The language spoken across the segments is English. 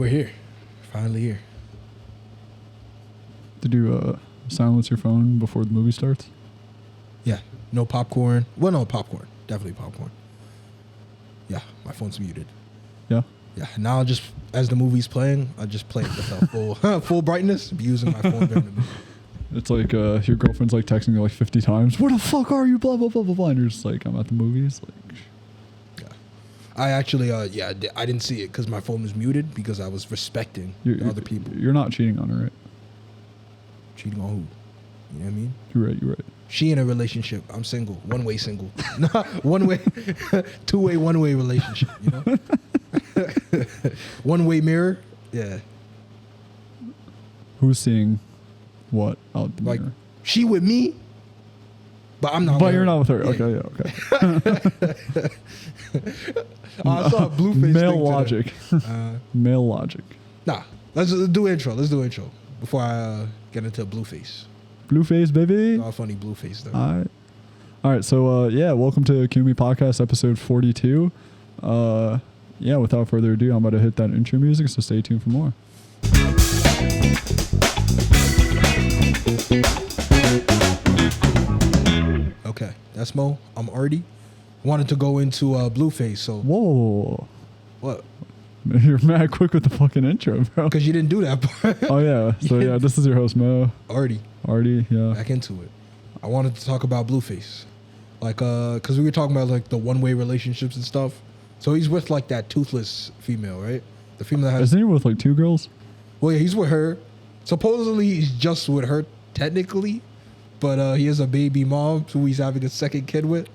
We're here. Finally here. Did you silence your phone before the movie starts? Yeah. No popcorn. Well, no popcorn. Definitely popcorn. Yeah, my phone's muted. Yeah. Yeah. Now just as the movie's playing, I just play it with a full brightness. Be using my phone during the movie. It's like your girlfriend's like texting you like 50 times. Where the fuck are you? Blah blah blah blah blah. And you're just like, I'm at the movies. Like, yeah. I actually, I didn't see it because my phone was muted because I was respecting other people. You're not cheating on her, right? Cheating on who? You know what I mean? You're right. You're right. She in a relationship. I'm single. One-way single. No, one-way, two-way, one-way relationship, you know? One-way mirror. Yeah. Who's seeing what out the Like, mirror? she with me, but I'm not But with you're her. not with her. Yeah. Okay, yeah, okay. I saw a Blueface Male thing logic. today. Male logic. Nah, let's do intro. Let's do intro before I get into Blueface. Blueface, baby. All funny Blueface though. All right. So, welcome to QME Podcast, episode 42. Without further ado, I'm about to hit that intro music, so stay tuned for more. Okay, that's Mo. I'm Artie. Wanted to go into Blueface, so... Whoa. What? You're mad quick with the fucking intro, bro. Because you didn't do that part. Oh, yeah. So, yeah, this is your host, Mo. Artie, yeah. back into it. I wanted to talk about Blueface. Like, because we were talking about, like, the one-way relationships and stuff. So he's with, like, that toothless female, right? The female that has... Isn't he with, like, 2 girls? Well, yeah, he's with her. Supposedly, he's just with her, technically. But he has a baby mom who he's having a second kid with.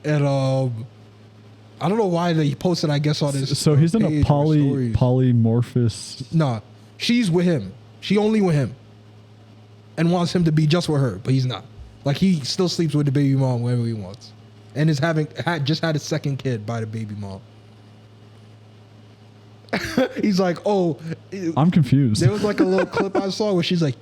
And I don't know why they posted, I guess, on his So he's in a page or stories. polymorphous... Nah, she's with him. She only with him. And wants him to be just with her, but he's not. Like, he still sleeps with the baby mom whenever he wants. And is just had a second kid by the baby mom. He's like, oh. I'm confused. There was like a little clip I saw where she's like,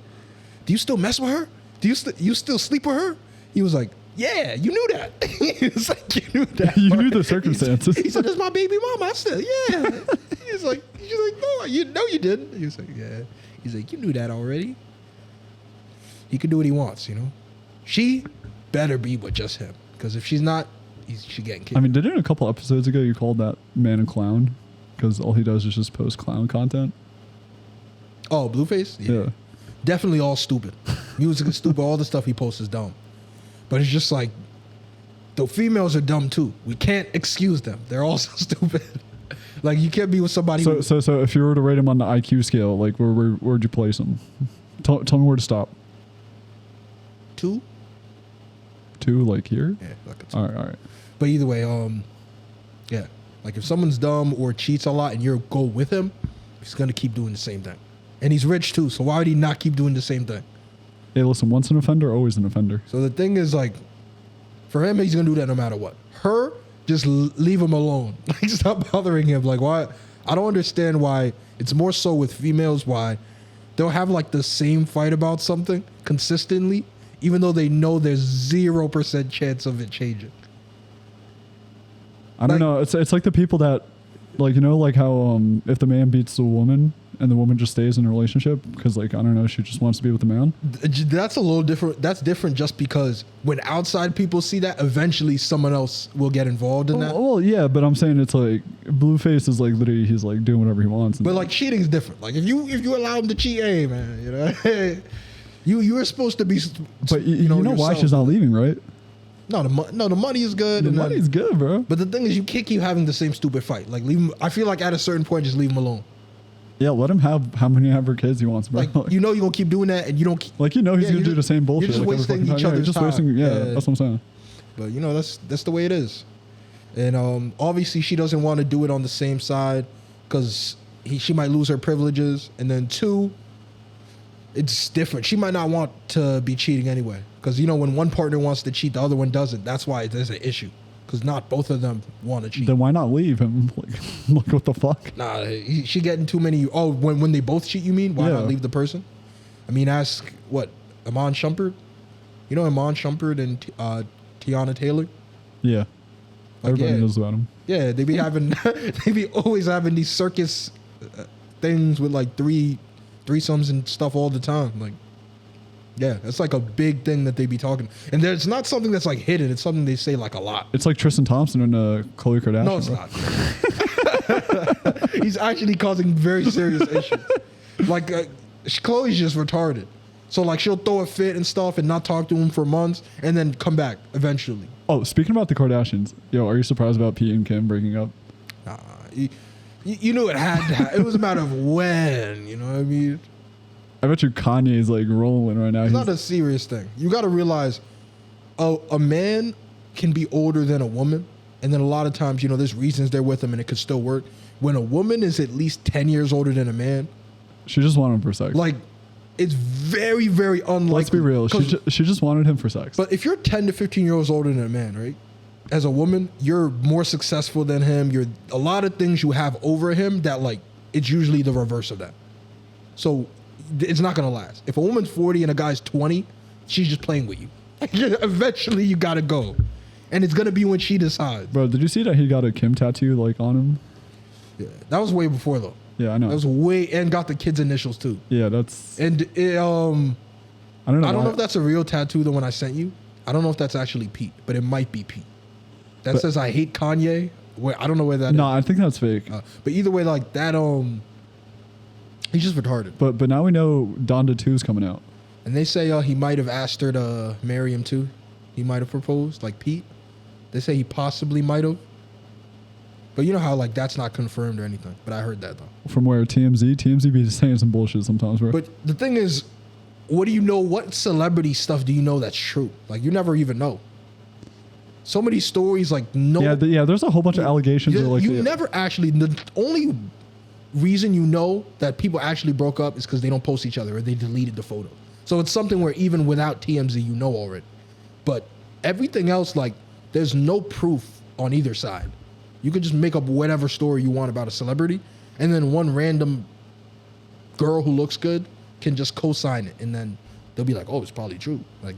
do you still mess with her? Do you still sleep with her? He was like, yeah, you knew that. He was like, you knew that. You knew the circumstances. He said, that's my baby mom. I said, yeah. She's like, no, you didn't. He was like, yeah. He's like, you knew that already. He can do what he wants, you know? She better be with just him. Because if she's not, she getting kicked. I mean, didn't a couple episodes ago you called that man a clown? Because all he does is just post clown content. Oh, Blueface? Yeah. Definitely all stupid. Music is stupid. All the stuff he posts is dumb. But it's just like, the females are dumb too. We can't excuse them. They're also stupid. Like, you can't be with somebody. So if you were to rate him on the IQ scale, like where'd you place him? Tell me where to stop. 2? 2, like here? Yeah, like a 2. All right. But either way, yeah. Like, if someone's dumb or cheats a lot and you go with him, he's gonna keep doing the same thing. And he's rich too, so why would he not keep doing the same thing? Hey, listen, once an offender, always an offender. So the thing is, like, for him, he's gonna do that no matter what. Her, just leave him alone. Like, stop bothering him. Like, why? I don't understand why. It's more so with females why they'll have like the same fight about something consistently, even though they know there's 0% chance of it changing. I don't know. It's like the people that, like, you know, like how if the man beats the woman and the woman just stays in a relationship because, like, I don't know, she just wants to be with the man. That's a little different. That's different just because when outside people see that, eventually someone else will get involved in that. Well, yeah, but I'm saying it's like Blueface is like literally he's like doing whatever he wants. But like cheating is different. Like if you allow him to cheat, hey man, you know, you are supposed to be. But you know why she's not leaving, right? No, the money is good. The money's good, bro. But the thing is, you can't keep having the same stupid fight. Like leave him. I feel like at a certain point, just leave him alone. Yeah, let him have how many ever kids he wants, bro. Like you know you're gonna keep doing that, and you don't. Like you know he's gonna do the same bullshit. You're just like wasting each other's just time. wasting. Yeah, that's what I'm saying. But you know that's the way it is, and obviously she doesn't want to do it on the same side because she might lose her privileges, and then 2, it's different. She might not want to be cheating anyway because you know when one partner wants to cheat, the other one doesn't. That's why there's an issue because not both of them want to cheat. Then why not leave him? Like what the fuck? Nah, she getting too many. Oh, when they both cheat, you mean? Why not leave the person? I mean, ask what Iman Shumpert. You know Iman Shumpert and Tiana Taylor. Yeah, like, everybody knows about him. Yeah, they be having, they be always having these circus things with like threesomes and stuff all the time. Like, yeah, it's like a big thing that they be talking. And it's not something that's like hidden. It's something they say like a lot. It's like Tristan Thompson and Khloe Kardashian. No, it's not. He's actually causing very serious issues. Like, Chloe's just retarded. So like she'll throw a fit and stuff and not talk to him for months and then come back eventually. Oh, speaking about the Kardashians, yo, are you surprised about Pete and Kim breaking up? Nah, you knew it had to happen. It was a matter of when, you know what I mean? I bet you Kanye's like rolling right now. It's not a serious thing. You got to realize a man can be older than a woman. And then a lot of times, you know, there's reasons they're with him and it could still work. When a woman is at least 10 years older than a man. She just wanted him for sex. Like, it's very, very unlikely. Let's be real. She just wanted him for sex. But if you're 10 to 15 years older than a man, right? As a woman, you're more successful than him. You're a lot of things you have over him that like, it's usually the reverse of that. So it's not going to last. If a woman's 40 and a guy's 20, she's just playing with you. Eventually you got to go. And it's going to be when she decides. Bro, did you see that he got a Kim tattoo like on him? Yeah, that was way before though. Yeah, I know. That was way, and got the kid's initials too. Yeah, that's. And it, I don't know. I don't know if that's a real tattoo, the one I sent you. I don't know if that's actually Pete, but it might be Pete. That says I hate Kanye. Where I don't know where that is. No, I think that's fake. But either way, like that, he's just retarded. But now we know Donda 2's coming out. And they say he might have asked her to marry him too. He might have proposed, like Pete. They say he possibly might have. But you know how like that's not confirmed or anything. But I heard that though. From where TMZ be saying some bullshit sometimes, bro. But the thing is, what do you know? What celebrity stuff do you know that's true? Like you never even know. So many stories like no. Yeah, there's a whole bunch of allegations. You never actually. The only reason you know that people actually broke up is because they don't post each other or they deleted the photo. So it's something where even without TMZ, you know already. But everything else, like there's no proof on either side. You can just make up whatever story you want about a celebrity, and then one random girl who looks good can just co-sign it, and then they'll be like, "Oh, it's probably true." Like,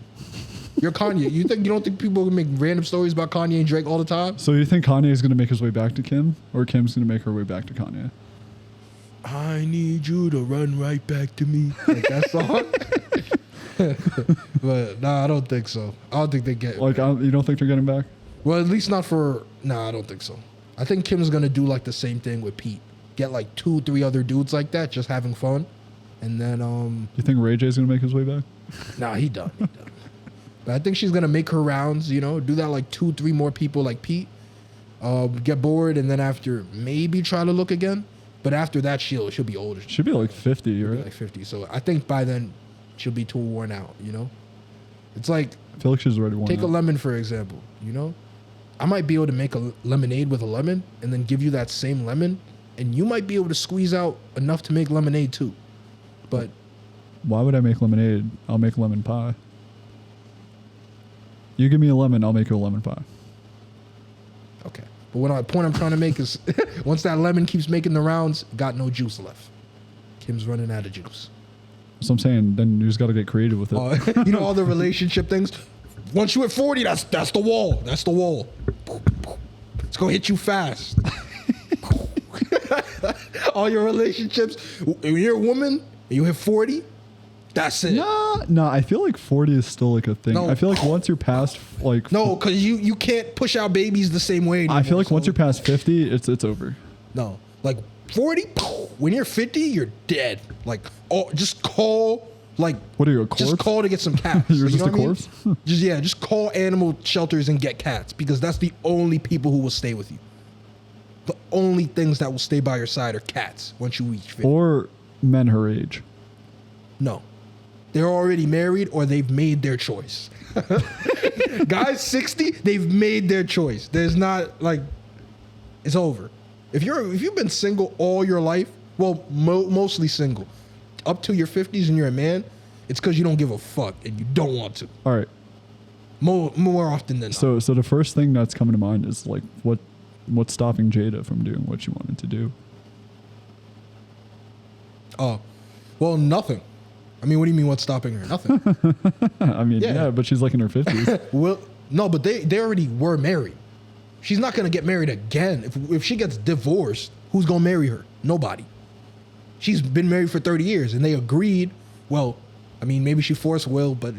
you're Kanye. You don't think people can make random stories about Kanye and Drake all the time? So you think Kanye is going to make his way back to Kim, or Kim's going to make her way back to Kanye? I need you to run right back to me. Like that song. But nah, I don't think so. I don't think they get like. You don't think they're getting back? Well, at least not for. Nah, I don't think so. I think Kim's gonna do like the same thing with Pete. Get like 2-3 other dudes like that, just having fun, and then You think Ray J's gonna make his way back? Nah, he done. But I think she's gonna make her rounds. You know, do that like 2-3 more people like Pete. Get bored, and then after maybe try to look again. But after that, she'll be older. She'll be like 50, right? Like 50. So I think by then she'll be too worn out. You know, it's like I feel like she's already worn out. Take a lemon for example. You know. I might be able to make a lemonade with a lemon and then give you that same lemon, and you might be able to squeeze out enough to make lemonade too. But why would I make lemonade? I'll make lemon pie. You give me a lemon, I'll make you a lemon pie. Okay. But the point I'm trying to make is once that lemon keeps making the rounds, got no juice left. Kim's running out of juice. So I'm saying then you just got to get creative with it. You know all the relationship things? Once you hit 40, that's the wall. That's the wall. It's gonna hit you fast. All your relationships, when you're a woman and you hit 40, that's it. No, I feel like 40 is still like a thing. No. I feel like once you're past like no, because you can't push out babies the same way anymore. I feel like once you're past 50, it's over. No, like 40, when you're 50, you're dead. Like, oh, just call. Like, what are you, a corpse? Just call to get some cats. You're just know a corpse? I mean? Just call animal shelters and get cats because that's the only people who will stay with you. The only things that will stay by your side are cats once you reach 50. Or men her age. No. They're already married or they've made their choice. Guys 60, they've made their choice. There's not like, it's over. If you've been single all your life, well, mostly single, up to your 50s and you're a man, it's because you don't give a fuck and you don't want to. All right. More often than not. So the first thing that's coming to mind is like what's stopping Jada from doing what she wanted to do? Oh, well, nothing. I mean, what do you mean what's stopping her? Nothing. I mean, yeah, but she's like in her 50s. Well, no, but they already were married. She's not going to get married again. If she gets divorced, who's going to marry her? Nobody. she's been married for 30 years and they agreed. Well, I mean, maybe she forced Will, but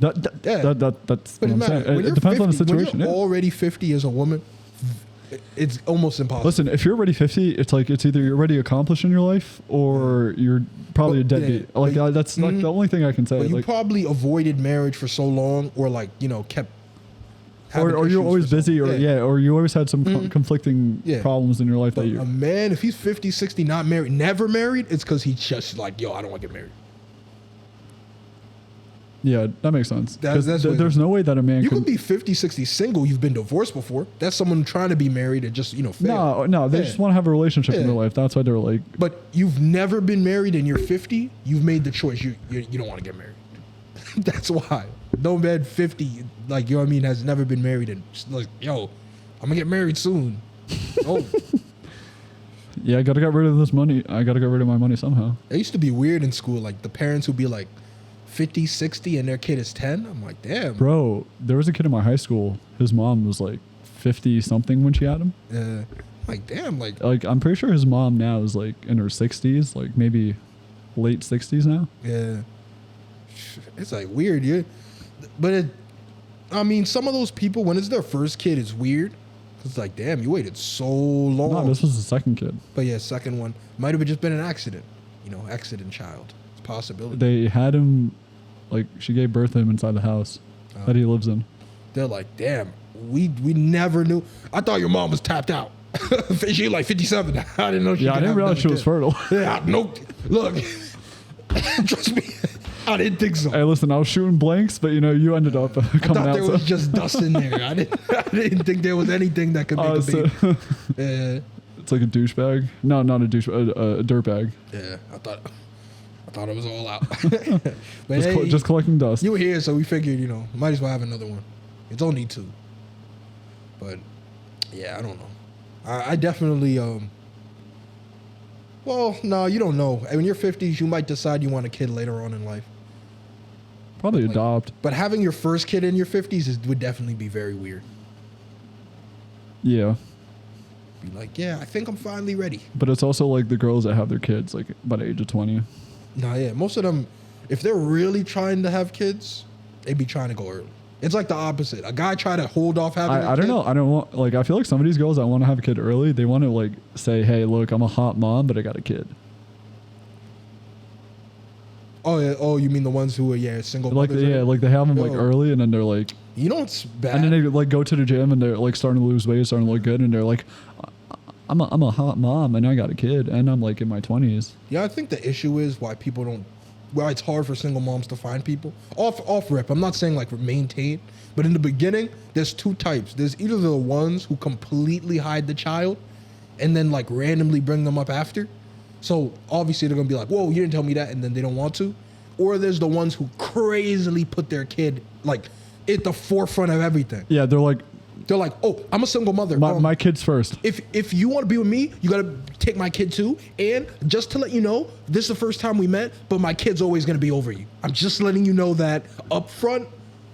That's but what I'm saying. when It you're depends on the 50 situation. When you're Yeah. already 50 as a woman, it's almost impossible. Listen, if you're already 50, it's like it's either you're already accomplished in your life or you're probably a deadbeat. yeah, Like but- that's like the only thing I can say. But you Like, probably avoided marriage for so long, or like kept. having or you're issues always for so- busy, or you always had some conflicting Yeah. problems in your life But that you. a man, if he's 50, 60, not married, never married, it's because he's just like, yo, I don't want to get married. Yeah, that makes sense. 'Cause That's what- there's no way that a man You could. could be 50, 60 single. You've been divorced before. That's someone trying to be married and just, fail. No, they Yeah. just want to have a relationship in Yeah. their life. That's why they're like, But you've never been married and you're 50. You've made the choice. You don't want to get married. That's why. No man 50, like, you know what I mean, has never been married and like, yo, I'm going to get married soon. Oh, yeah, I got to get rid of this money. I got to get rid of my money somehow. it used to be weird in school. Like, the parents would be like 50, 60 and their kid is 10. I'm like, damn. Bro, there was a kid in my high school. His mom was like 50 something when she had him. Like, damn. Like, I'm pretty sure his mom now is like in her 60s, like maybe late 60s now. yeah. It's like weird, yeah. But some of those people, when it's their first kid, it's weird. It's like, damn, you waited so long. No, this was the second kid. But yeah, second one might have just been an accident. Accident child. It's a possibility. They had him, like she gave birth to him inside the house that he lives in. They're like, damn, we never knew. I thought your mom was tapped out. She like 57. I didn't know she Yeah, I could didn't have realize she another was kid. fertile. Yeah, no. Look, trust me, I didn't think so. Hey, listen, I was shooting blanks, but you ended up I coming thought out. there was just dust in there. I didn't think there was anything that could make a so- baby. Yeah, It's like a douchebag. No, not a douchebag. A dirtbag. yeah. I thought it was all out. But hey, Just collecting dust. you were here, so we figured, might as well have another one. It's only 2. But yeah, I don't know. I definitely well, no, you don't know. When you're 50s, you might decide you want a kid later on in life. Probably like- adopt. But having your first kid in your 50s would definitely be very weird. Yeah. Be like, yeah, I think I'm finally ready. But it's also like the girls that have their kids like by the age of 20. No, yeah, most of them, if they're really trying to have kids, they be trying to go early. It's like the opposite. A guy try to hold off having a I don't kid. know. I don't want, like, I feel like some of these girls that want to have a kid early, they want to like say, hey, look, I'm a hot mom, but I got a kid. Oh, yeah. Oh, you mean the ones who are, single Like, mothers? yeah, like they have them like Yo. early and then they're like, You know what's bad? and then they like go to the gym and they're like starting to lose weight, starting to look good. And they're like, I'm a hot mom and I got a kid and I'm like in my 20s. Yeah, I think the issue is why it's hard for single moms to find people. Off rip, I'm not saying like maintain, but in the beginning, there's 2 types. There's either the ones who completely hide the child and then like randomly bring them up after. So obviously they're gonna be like, whoa, you didn't tell me that, and then they don't want to. Or there's the ones who crazily put their kid like at the forefront of everything. Yeah, they're like, Oh, I'm a single mother. my kids first. If you want to be with me, you gotta take my kid too. And just to let you know, this is the first time we met, but my kid's always gonna be over you. I'm just letting you know that up front,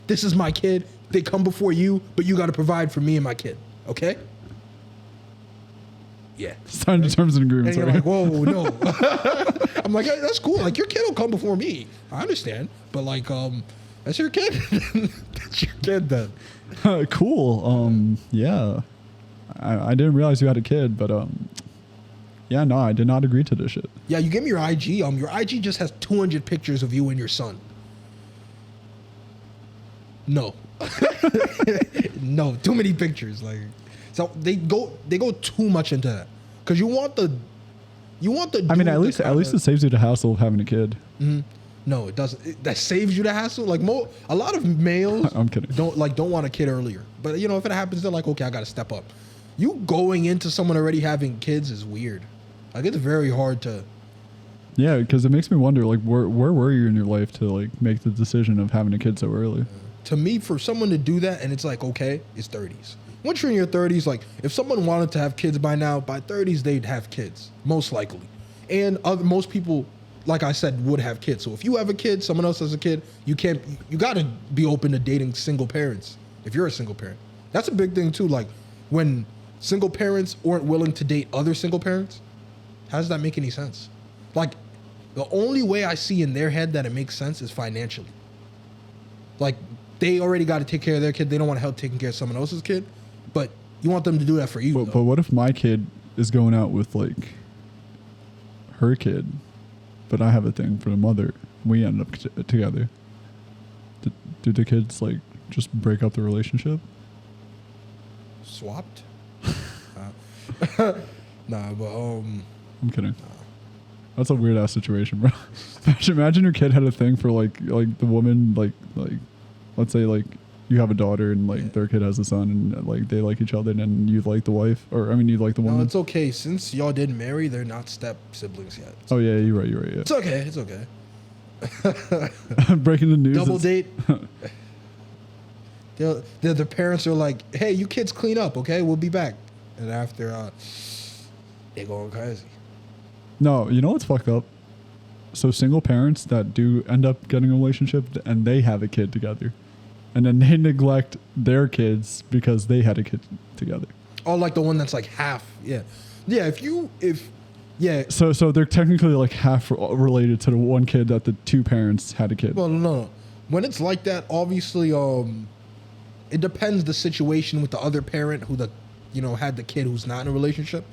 this is my kid. They come before you, but you gotta provide for me and my kid. Okay? Yeah. Sign the terms and And agreements. you're Right? like, whoa, no. I'm like, hey, that's cool. Like, your kid will come before me. I understand. But like, that's your kid. That's your kid then. Cool. Yeah. I didn't realize you had a kid, but yeah, no, I did not agree to this shit. Yeah, you give me your IG. Your IG just has 200 pictures of you and your son. No. No, too many pictures. Like, so they go too much into that because you want the. I mean, dude at least kinda- it saves you the hassle of having a kid. No, it doesn't. That saves you the hassle. Like a lot of males I'm kidding. don't want a kid earlier. But if it happens, they're like, okay, I got to step up. You going into someone already having kids is weird. Like, it's very hard to. Yeah, because it makes me wonder, like, where were you in your life to like make the decision of having a kid so early? To me, for someone to do that, and it's like, okay, it's 30s. Once you're in your 30s, like, if someone wanted to have kids by now, by 30s, they'd have kids, most likely. And most people, like I said, would have kids. So if you have a kid, someone else has a kid, you got to be open to dating single parents if you're a single parent. That's a big thing, too. Like, when single parents aren't willing to date other single parents, how does that make any sense? Like, the only way I see in their head that it makes sense is financially. Like, they already got to take care of their kid. They don't want to help taking care of someone else's kid, but you want them to do that for you. But what if my kid is going out with like her kid, but I have a thing for the mother? We end up together. Do the kids like just break up the relationship? Swapped? Nah, but I'm kidding. That's a weird ass situation, bro. Imagine your kid had a thing for like the woman like let's say like you have a daughter and like their kid has a son and like they like each other and then you like the wife or I mean you like the woman. No, it's okay. Since y'all didn't marry, they're not step siblings yet. Oh yeah, you're right. Yeah. It's okay. It's okay. Breaking the news. Double date. The parents are like, "Hey, you kids clean up, okay? We'll be back." And after, they're going crazy. No, you know what's fucked up? So single parents that do end up getting a relationship and they have a kid together, and then they neglect their kids because they had a kid together. Oh, like the one that's like half. Yeah. Yeah. So they're technically like half related to the one kid that the two parents had a kid. Well, no. When it's like that, obviously, it depends the situation with the other parent who had the kid who's not in a relationship.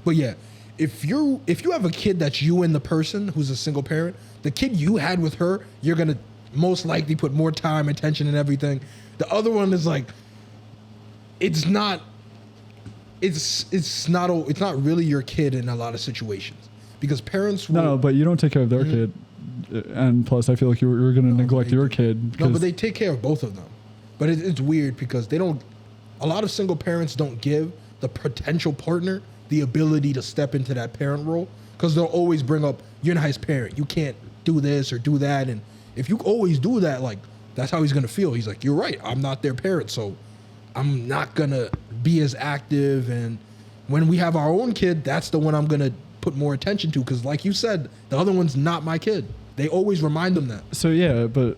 But yeah, if you have a kid that's you and the person who's a single parent, the kid you had with her, you're gonna most likely put more time, attention, and everything. The other one is like, it's not really your kid in a lot of situations because parents will, no, but you don't take care of their kid, and plus I feel like you're gonna neglect your kid. No, but they take care of both of them. But it's weird because they don't. A lot of single parents don't give the potential partner the ability to step into that parent role because they'll always bring up, "You're not his parent. You can't do this or do that." And if you always do that, like that's how he's gonna feel. He's like, "You're right. I'm not their parent, so I'm not gonna be as active." And when we have our own kid, that's the one I'm gonna put more attention to because, like you said, the other one's not my kid. They always remind them that. So yeah, but.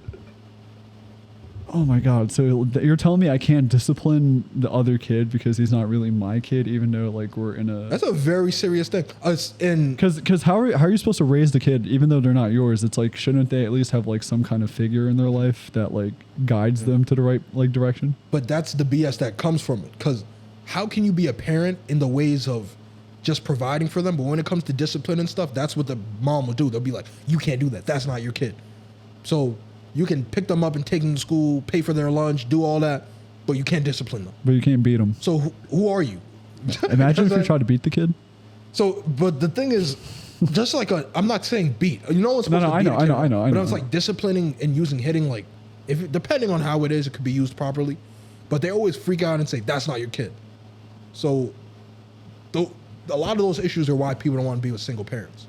Oh my God! So you're telling me I can't discipline the other kid because he's not really my kid, even though like we're in a. That's a very serious thing. Because how are you supposed to raise the kid even though they're not yours? It's like shouldn't they at least have like some kind of figure in their life that like guides them to the right like direction? But that's the BS that comes from it. Because how can you be a parent in the ways of just providing for them, but when it comes to discipline and stuff, that's what the mom will do. They'll be like, "You can't do that. That's not your kid." So. You can pick them up and take them to school, pay for their lunch, do all that, but you can't discipline them. But you can't beat them. So who are you? Imagine if you tried to beat the kid. So, but the thing is, just like I'm not saying beat. You know what's supposed to beat a kid, I know. But I was like disciplining and using hitting, like depending on how it is, it could be used properly. But they always freak out and say that's not your kid. So, a lot of those issues are why people don't want to be with single parents.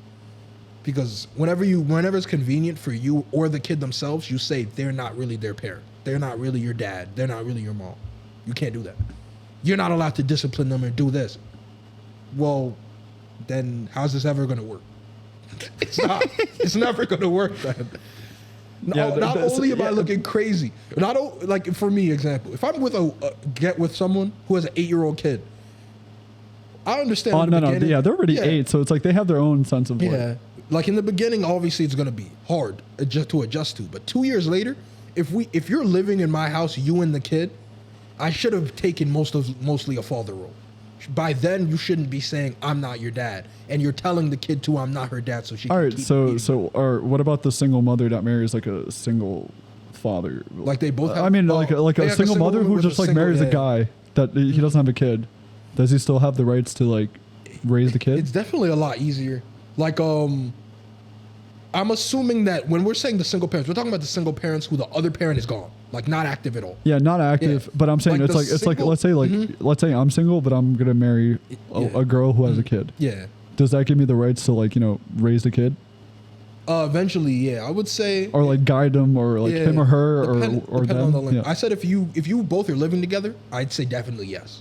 Because whenever it's convenient for you or the kid themselves, you say they're not really their parent. They're not really your dad. They're not really your mom. You can't do that. You're not allowed to discipline them or do this. Well, then how's this ever going to work? It's not. It's never going to work, man. Not only am I looking crazy. Like for me, example, if I'm with someone who has an 8-year-old kid, I understand. Oh, no. Yeah, they're already 8, so it's like they have their own sense of like. Like in the beginning, obviously it's gonna be hard to adjust to. But 2 years later, if you're living in my house, you and the kid, I should have taken mostly a father role. By then, you shouldn't be saying I'm not your dad, and you're telling the kid too I'm not her dad, so she. All right, or what about the single mother that marries like a single father? Like they both. Have, I mean, like a single mother who just like marries a guy that he doesn't have a kid. Does he still have the rights to like raise the kid? It's definitely a lot easier. Like I'm assuming that when we're saying the single parents, we're talking about the single parents who the other parent is gone, like not active at all. Yeah, not active. Yeah. But I'm saying it's like let's say I'm single, but I'm gonna marry a girl who has a kid. Yeah. Does that give me the rights to like raise the kid? Eventually, yeah, I would say. Or like guide them, or like him or her, or them. On the link. Yeah. I said if you both are living together, I'd say definitely yes.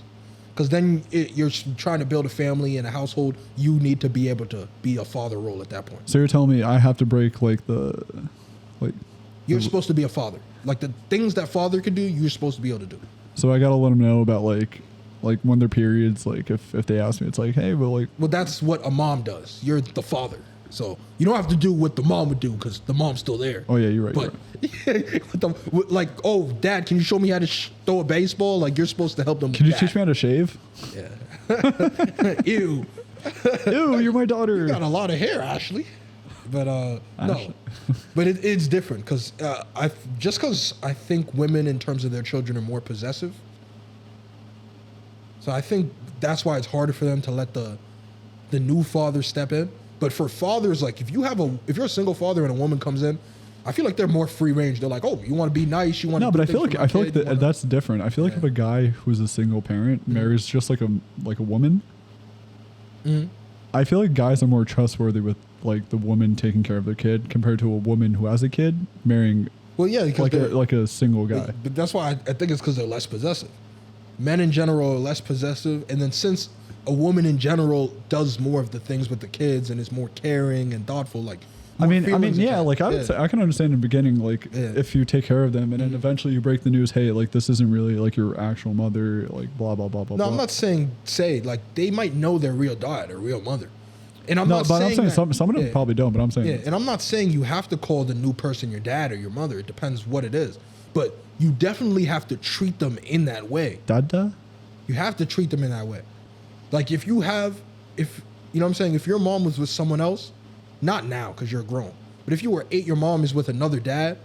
Because then you're trying to build a family and a household. You need to be able to be a father role at that point. So you're telling me I have to break You're supposed to be a father. Like the things that father could do, you're supposed to be able to do. So I gotta let them know about like when their periods. Like if they ask me, it's like, hey, but like. Well, that's what a mom does. You're the father. So you don't have to do what the mom would do because the mom's still there. Oh yeah, you're right. But You're right. like, oh, Dad, can you show me how to throw a baseball? Like, you're supposed to help them. Can you teach me how to shave? Yeah. Ew. Ew, you're my daughter. You got a lot of hair, Ashley. But no. But it's different because I think women in terms of their children are more possessive. So I think that's why it's harder for them to let the new father step in. But for fathers, like if you're a single father and a woman comes in, I feel like they're more free range. They're like, oh, you want to be nice, you want to. No, but I feel like that's different. I feel like if a guy who's a single parent marries just like a woman, I feel like guys are more trustworthy with like the woman taking care of their kid compared to a woman who has a kid marrying. Well, yeah, because like a single guy. But that's why I think it's because they're less possessive. Men in general are less possessive, and then since a woman in general does more of the things with the kids and is more caring and thoughtful, like I mean, yeah, like I would say I can understand in the beginning, like if you take care of them and then eventually you break the news, hey, like this isn't really like your actual mother, like blah blah blah blah. No, blah. I'm not saying like they might know their real dad or real mother, and I'm I'm saying some of them probably don't, but I'm saying and I'm not saying you have to call the new person your dad or your mother. It depends what it is, but you definitely have to treat them in that way. Dada? You have to treat them in that way. Like if you know what I'm saying, if your mom was with someone else, not now because you're grown, but if you were 8, your mom is with another dad,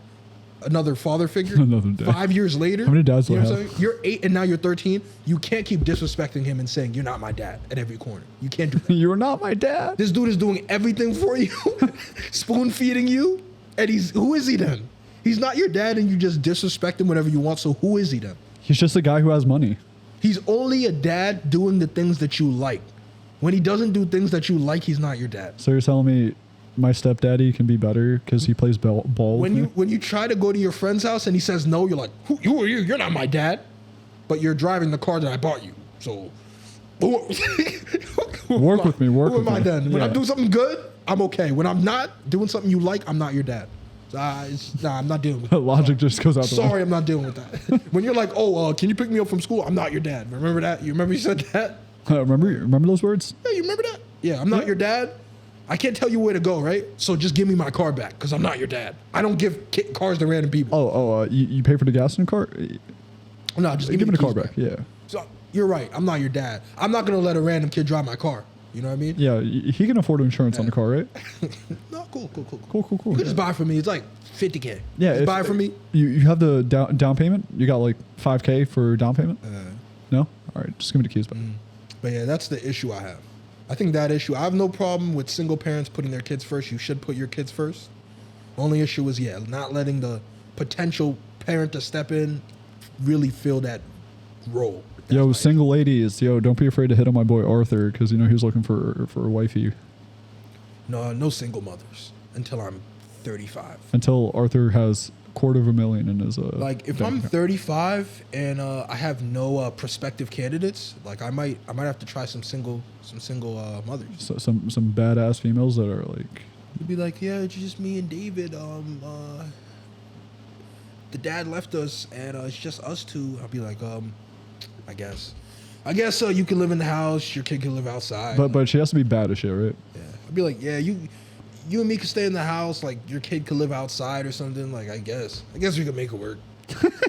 another father figure. Another dad. 5 years later, how many dads do you I know have? what I'm saying? You're 8 and now you're 13. You can't keep disrespecting him and saying you're not my dad at every corner. You can't do that. You're not my dad. This dude is doing everything for you, spoon feeding you, and who is he then? He's not your dad, and you just disrespect him whenever you want. So who is he then? He's just a guy who has money. He's only a dad doing the things that you like. When he doesn't do things that you like, he's not your dad. So you're telling me my stepdaddy can be better because he plays ball with me? When you try to go to your friend's house and he says no, you're like, who are you? You're not my dad. But you're driving the car that I bought you. So work with me. Who am I then? When I'm doing something good, I'm okay. When I'm not doing something you like, I'm not your dad. I'm not dealing with that. Logic just goes out the window. Sorry, I'm not dealing with that. When you're like, can you pick me up from school? I'm not your dad. Remember that? You remember you said that? Remember those words? Yeah, you remember that? Yeah, I'm not your dad. I can't tell you where to go, right? So just give me my car back because I'm not your dad. I don't give cars to random people. You pay for the gas in the car? No, just give me the car back. Yeah. So you're right. I'm not your dad. I'm not going to let a random kid drive my car. You know what I mean? Yeah, he can afford insurance on the car, right? No, cool. Cool. You could just buy it for me. It's like $50K. Yeah. Just buy it for me. You have the down payment? You got like $5K for down payment? No? All right, just give me the keys back. But yeah, that's the issue I have. I think that issue, I have no problem with single parents putting their kids first. You should put your kids first. Only issue is, not letting the potential parent to step in really fill that role. That's single ladies, don't be afraid to hit on my boy Arthur because, he was looking for a wifey. No single mothers until I'm 35. Until Arthur has $250,000 in his like if I'm 35 and I have no prospective candidates, like I might have to try some single mothers. So, some badass females that are like, you'd be like, yeah, it's just me and David. The dad left us and it's just us two. I'll be like, I guess you can live in the house, your kid can live outside. But she has to be bad as shit, right? Yeah. I'd be like, yeah, you and me can stay in the house, like your kid could live outside or something. Like I guess we could make it work.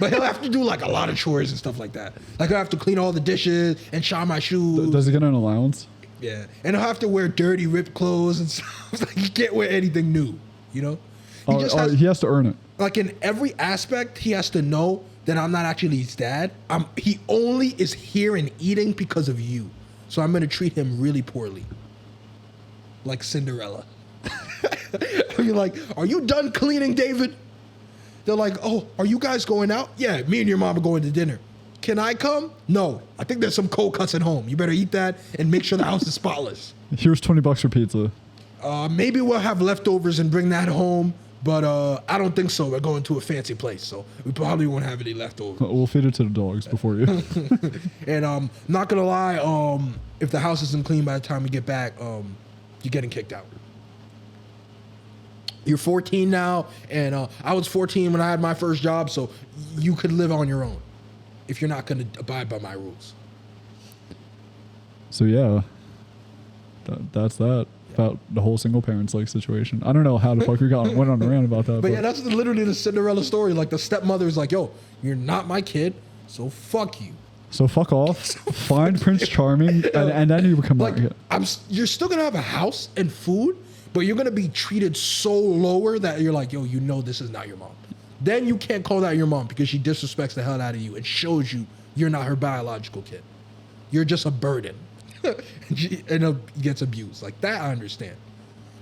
But he'll have to do like a lot of chores and stuff like that. Like I have to clean all the dishes and shine my shoes. Does he get an allowance? Yeah. And he'll have to wear dirty, ripped clothes and stuff. Like he can't wear anything new, He has to earn it. Like in every aspect, he has to know that I'm not actually his dad. He only is here and eating because of you. So I'm going to treat him really poorly. Like Cinderella. I'll be like, are you done cleaning, David? They're like, oh, are you guys going out? Yeah, me and your mom are going to dinner. Can I come? No. I think there's some cold cuts at home. You better eat that and make sure the house is spotless. Here's $20 for pizza. Maybe we'll have leftovers and bring that home. But I don't think so. We're going to a fancy place, so we probably won't have any leftovers. We'll feed it to the dogs before you. And not gonna lie, if the house isn't clean by the time we get back, you're getting kicked out. You're 14 now, and I was 14 when I had my first job, so you could live on your own if you're not gonna abide by my rules. So yeah, that's that. Yeah. about the whole single parents like situation. I don't know how the fuck we went on around about that. But yeah, that's literally the Cinderella story. Like the stepmother is like, yo, you're not my kid, so fuck you. So fuck off. Find Prince Charming, and then you become Like, like, you're still gonna have a house and food, but you're gonna be treated so lower that you're like, yo, you know this is not your mom. Then you can't call that your mom because she disrespects the hell out of you and shows you you're not her biological kid. You're just a burden. And gets abused. Like that I understand.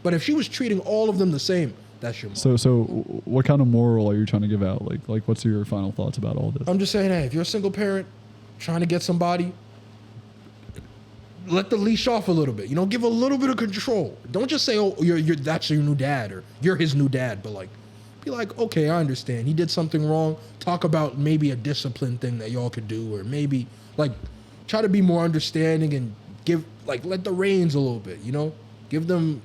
But if she was treating all of them the same, that's your mom. So what kind of moral are you trying to give out? Like what's your final thoughts about all this? I'm just saying, hey, if you're a single parent trying to get somebody, let the leash off a little bit. You know, give a little bit of control. Don't just say, oh, you're that's your new dad or you're his new dad, but like be like, okay, I understand. He did something wrong. Talk about maybe a discipline thing that y'all could do, or maybe like try to be more understanding and let the reins a little bit, you know? Give them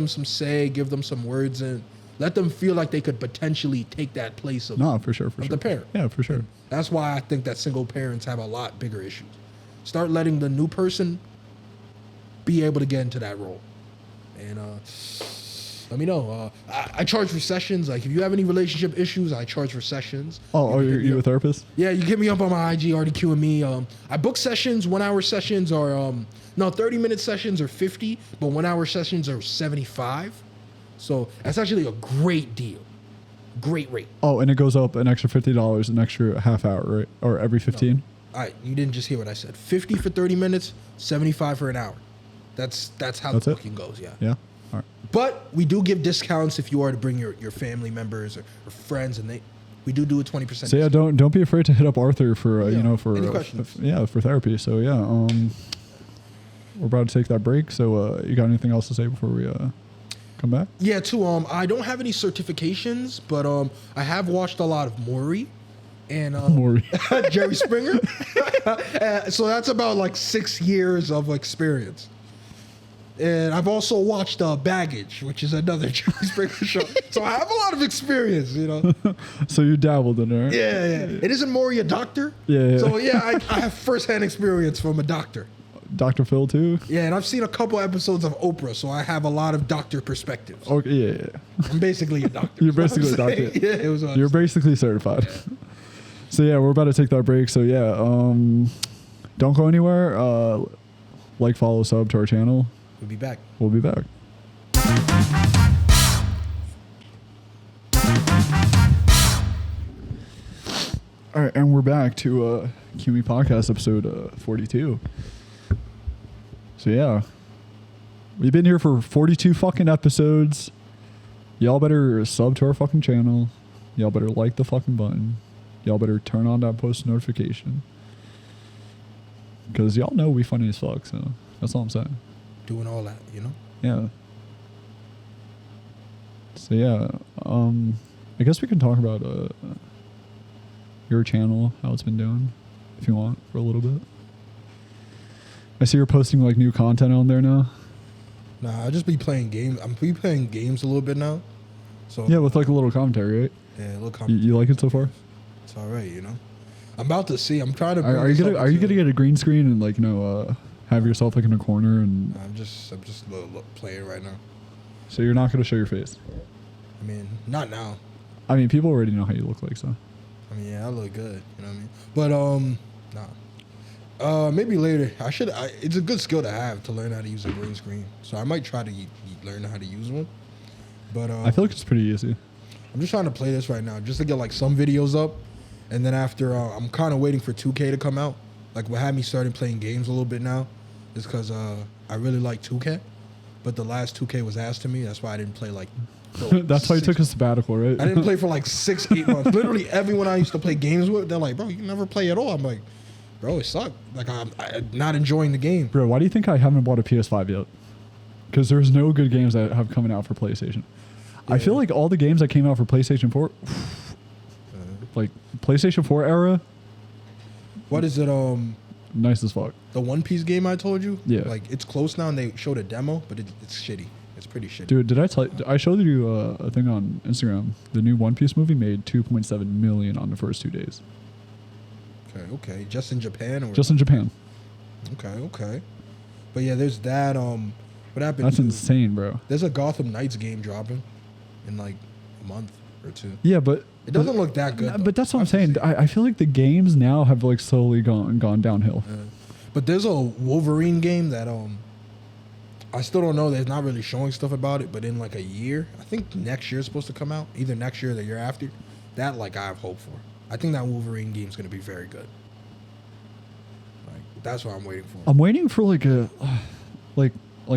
some say, give them some words, and let them feel like they could potentially take that place of the parent. Yeah, for sure. And that's why I think that single parents have a lot bigger issues. Start letting the new person be able to get into that role. And let me know. I charge for sessions. Like if you have any relationship issues, I charge for sessions. Oh, you're a therapist? Yeah, you hit me up on my IG, QME. I book sessions. 1 hour sessions are 30-minute sessions are 50, but 1 hour sessions are 75. So that's actually a great deal. Great rate. Oh, and it goes up an extra $50, an extra half hour, right? Or every 15? No. All right, you didn't just hear what I said. 50 for 30 minutes, 75 for an hour. That's how the booking goes, yeah. Yeah. All right. But we do give discounts if you are to bring your family members or friends, and we do a 20%. So yeah, don't be afraid to hit up Arthur for for any questions. For therapy. So yeah, we're about to take that break. So you got anything else to say before we come back? Yeah, too. I don't have any certifications, but I have watched a lot of Maury and Jerry Springer. So that's about like 6 years of experience. And I've also watched Baggage, which is another Jerry Springer show. So I have a lot of experience, you know. So you dabbled in it. Yeah. It isn't Maury a doctor? Yeah. So yeah, I have firsthand experience from a doctor. Dr. Phil too? Yeah, and I've seen a couple episodes of Oprah, so I have a lot of doctor perspectives. Okay, yeah. I'm basically a doctor. You're basically a doctor. Yeah, it was. You're basically certified. Yeah. So yeah, we're about to take that break. So yeah, don't go anywhere. Follow, sub to our channel. We'll be back. We'll be back. All right, and we're back to QME Podcast episode 42. So yeah, we've been here for 42 fucking episodes. Y'all better sub to our fucking channel. Y'all better like the fucking button. Y'all better turn on that post notification. Because y'all know we funny as fuck, so that's all I'm saying. Doing all that, you know? Yeah. So yeah, I guess we can talk about your channel, how it's been doing, if you want, for a little bit. I see you're posting like new content on there now. Nah, I just be playing games. I'm playing games a little bit now. So yeah, with like a little commentary, right? Yeah, a little commentary. You like it so far? It's all right, you know. I'm about to see. I'm trying to. Are you gonna get a green screen and have yourself like in a corner and? I'm just playing right now. So you're not gonna show your face? I mean, not now. I mean, people already know how you look like, so. I mean, yeah, I look good. You know what I mean? But nah. Maybe later. It's a good skill to have to learn how to use a green screen. So I might try to learn how to use one. But I feel like it's pretty easy. I'm just trying to play this right now, just to get like some videos up, and then after I'm kind of waiting for 2K to come out. Like what had me starting playing games a little bit now is because I really like 2K, but the last 2K was asked to me. That's why I didn't play like. That's why you took a sabbatical, right? I didn't play for like 6-8 months. Literally everyone I used to play games with, they're like, bro, you never play at all. I'm like, bro, it sucked. Like I'm not enjoying the game. Bro, why do you think I haven't bought a PS5 yet? Because there's no good games that have coming out for PlayStation. Yeah. I feel like all the games that came out for PlayStation 4, like PlayStation 4 era. What is it? Nice as fuck. The One Piece game I told you. Yeah. Like it's close now, and they showed a demo, but it's shitty. It's pretty shitty. Dude, did I tell you? I showed you a thing on Instagram. The new One Piece movie made $2.7 million on the first 2 days. Okay. Just in Japan or? Just in Japan. Okay. But yeah, there's that. What What happened? That's insane, bro. There's a Gotham Knights game dropping in like a month or two. Yeah, but It doesn't look that good. Though. But that's what I'm saying. I feel like the games now have like slowly gone downhill. Yeah. But there's a Wolverine game that I still don't know. They're not really showing stuff about it. But in like a year, I think next year is supposed to come out. Either next year or the year after. That like I have hope for. I think that Wolverine game is going to be very good. Like that's what I'm waiting for. I'm waiting for like a like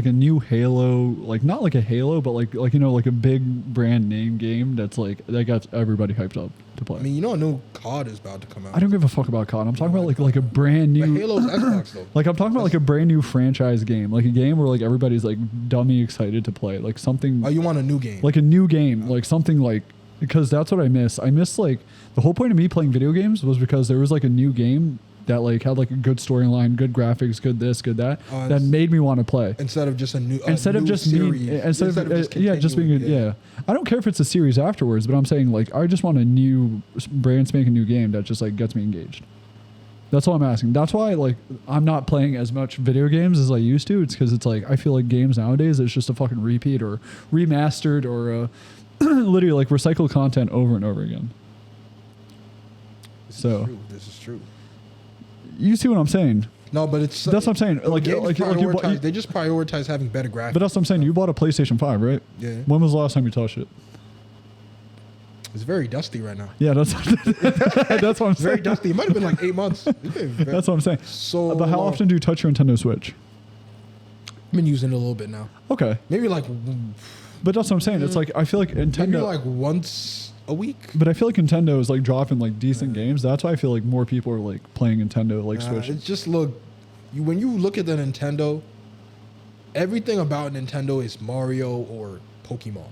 a new Halo, like not like a Halo, but like you know, like a big brand name game that got everybody hyped up to play. I mean, you know, a new COD is about to come out. I don't give a fuck about COD. I'm talking about like a brand new. But Halo's Xbox though. Like I'm talking about like a brand new franchise game, like a game where like everybody's like dummy excited to play, like something. Oh, you want a new game? Like a new game, like something like, because that's what I miss. I miss like the whole point of me playing video games was because there was like a new game that like had like a good storyline, good graphics, good this, good that, that made me want to play. Instead of just being I don't care if it's a series afterwards, but I'm saying like I just want a new brand spanking new game that just like gets me engaged. That's all I'm asking. That's why like I'm not playing as much video games as I used to. It's because it's like I feel like games nowadays it's just a fucking repeat or remastered or literally like recycled content over and over again. This is true. You see what I'm saying? No, but it's that's what I'm saying. Like they just prioritize having better graphics. But that's what I'm saying. You bought a PlayStation 5, right? Yeah. When was the last time you touched it? It's very dusty right now. Yeah, that's that's what I'm saying. Very dusty. It might have been like 8 months. That's what I'm saying. So, but how often do you touch your Nintendo Switch? I've been using it a little bit now. Okay. Maybe like. But that's what I'm saying. It's like I feel like Nintendo. Maybe like once a week. But I feel like Nintendo is like dropping like decent games. That's why I feel like more people are like playing Nintendo like Switch. It's just when you look at the Nintendo, everything about Nintendo is Mario or Pokemon,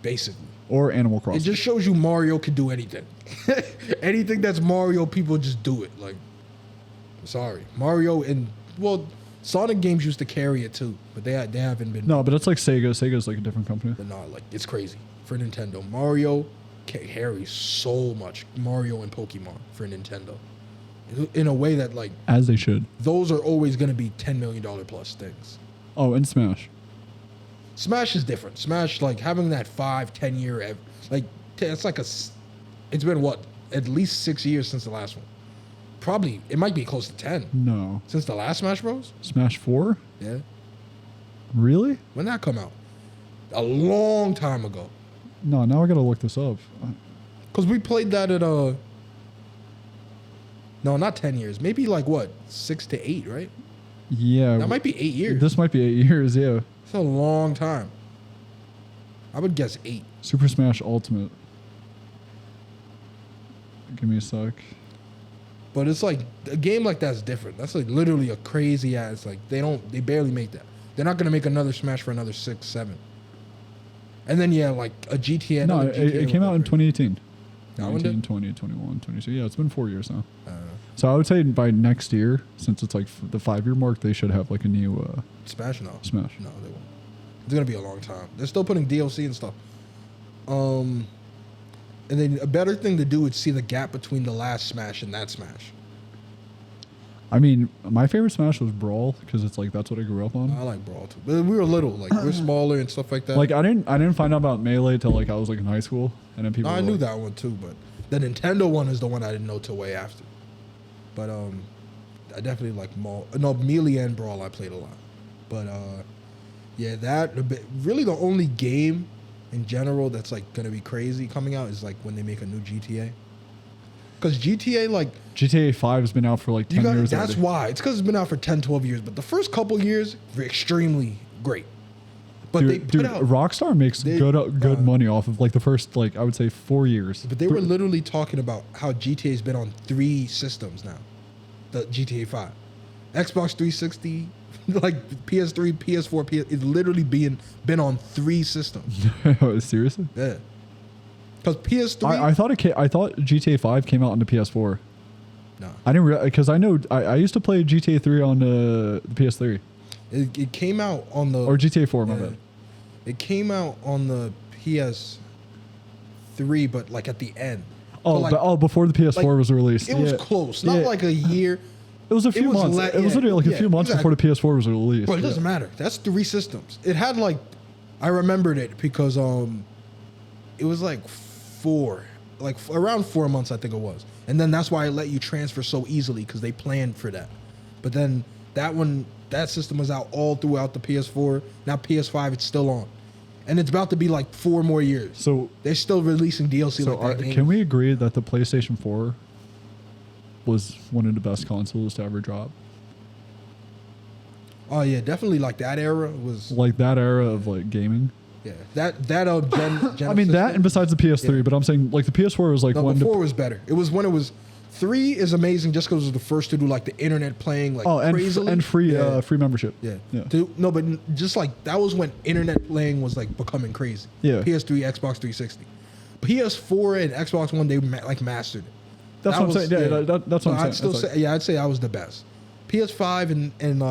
basically. Or Animal Crossing. It just shows you Mario can do anything. Anything that's Mario, people just do it. Like, sorry, Mario and Sonic games used to carry it too, but they haven't been. No, but it's like Sega. Sega's like a different company. But no, like it's crazy for Nintendo. Mario carries so much. Mario and Pokemon for Nintendo, in a way that like as they should. Those are always going to be $10 million plus things. Oh, and Smash. Smash is different. Smash, like having that 5-10 year, like it's like it's been what, at least 6 years since the last one. Probably it might be close to 10. No. Since the last Smash Bros. Smash 4. Yeah. Really? When that come out? A long time ago. No, now I gotta look this up. Cause we played that at no, not 10 years. Maybe like what, 6 to 8, right? Yeah. That might be 8 years. This might be 8 years. Yeah. It's a long time. I would guess 8. Super Smash Ultimate. Give me a sec. But it's like a game like that's different. That's like literally a crazy ass. Like they barely make that. They're not gonna make another Smash for another 6, 7. And then like a GTA. No, it came out in 2018. 19, 20, 21, 22. Yeah, it's been 4 years now. So I would say by next year, since it's like the 5-year mark, they should have like a new Smash. No, Smash. No, they won't. It's gonna be a long time. They're still putting DLC and stuff. And then a better thing to do would see the gap between the last Smash and that Smash. I mean, my favorite Smash was Brawl because it's like that's what I grew up on. I like Brawl too, but we were little, like we're smaller and stuff like that. Like I didn't find out about Melee till like I was like in high school, and then people. No, I knew that one too, but the Nintendo one is the one I didn't know till way after. But I definitely like Melee and Brawl I played a lot, but yeah, really the only game in general that's like gonna be crazy coming out is like when they make a new GTA. Because GTA 5 has been out for like 10 years. That's already. Why. It's because it's been out for 10, 12 years. But the first couple years were extremely great. But Rockstar makes good money off of like the first, like I would say 4 years. But they were literally talking about how GTA's been on 3 systems now. The GTA 5. Xbox 360, like PS3, PS4, it's literally been on 3 systems. Seriously? Yeah. Because PS3, I thought GTA 5 came out on the PS4. No, I didn't realize because I know I used to play GTA 3 on the PS3. It came out on the GTA 4. My bad. It came out on the PS3, but like at the end. Oh, before the PS4 was released. It was close, not like a year. It was a few months. It was literally like a few months before the PS4 was released. But it doesn't matter. That's 3 systems. It had like, I remembered it because it was like around 4 months I think it was, and then that's why it let you transfer so easily because they planned for that. But then that system was out all throughout the PS4. Now PS5 it's still on, and it's about to be like 4 more years. So they're still releasing DLC. So like that. Can we agree that the PlayStation 4 was one of the best consoles to ever drop? Oh yeah, definitely. Like that era was like that era of like gaming. Yeah, Gen I mean that, and besides the PS3, yeah. But I'm saying like the PS4 was like one. Before was better. It was when it was 3 is amazing just because it was the first to do like the internet playing like crazily. and free free membership. Yeah. No, but just like that was when internet playing was like becoming crazy. Yeah. PS3, Xbox 360, PS4 and Xbox One they like mastered it. That's what I'm saying. Yeah, that's what I'm saying. I'd still say I'd say I was the best. PS5 and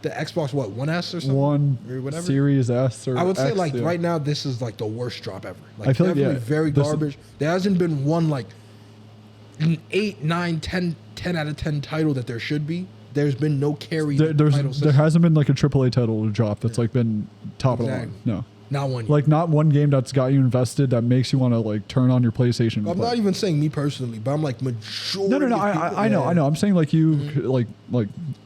the Xbox One S or something? One or whatever. Series S or I would say X, like right now this is like the worst drop ever. Like I feel definitely like very garbage. There hasn't been one like an 8, 9, 10 out of 10 title that there should be. There's been no carry. There hasn't been like a AAA title to drop that's like been top of the line. No. Not one. Like not one game that's got you invested that makes you want to like turn on your PlayStation. I'm not even saying me personally, but I'm like majority. No. I know. I'm saying like you, like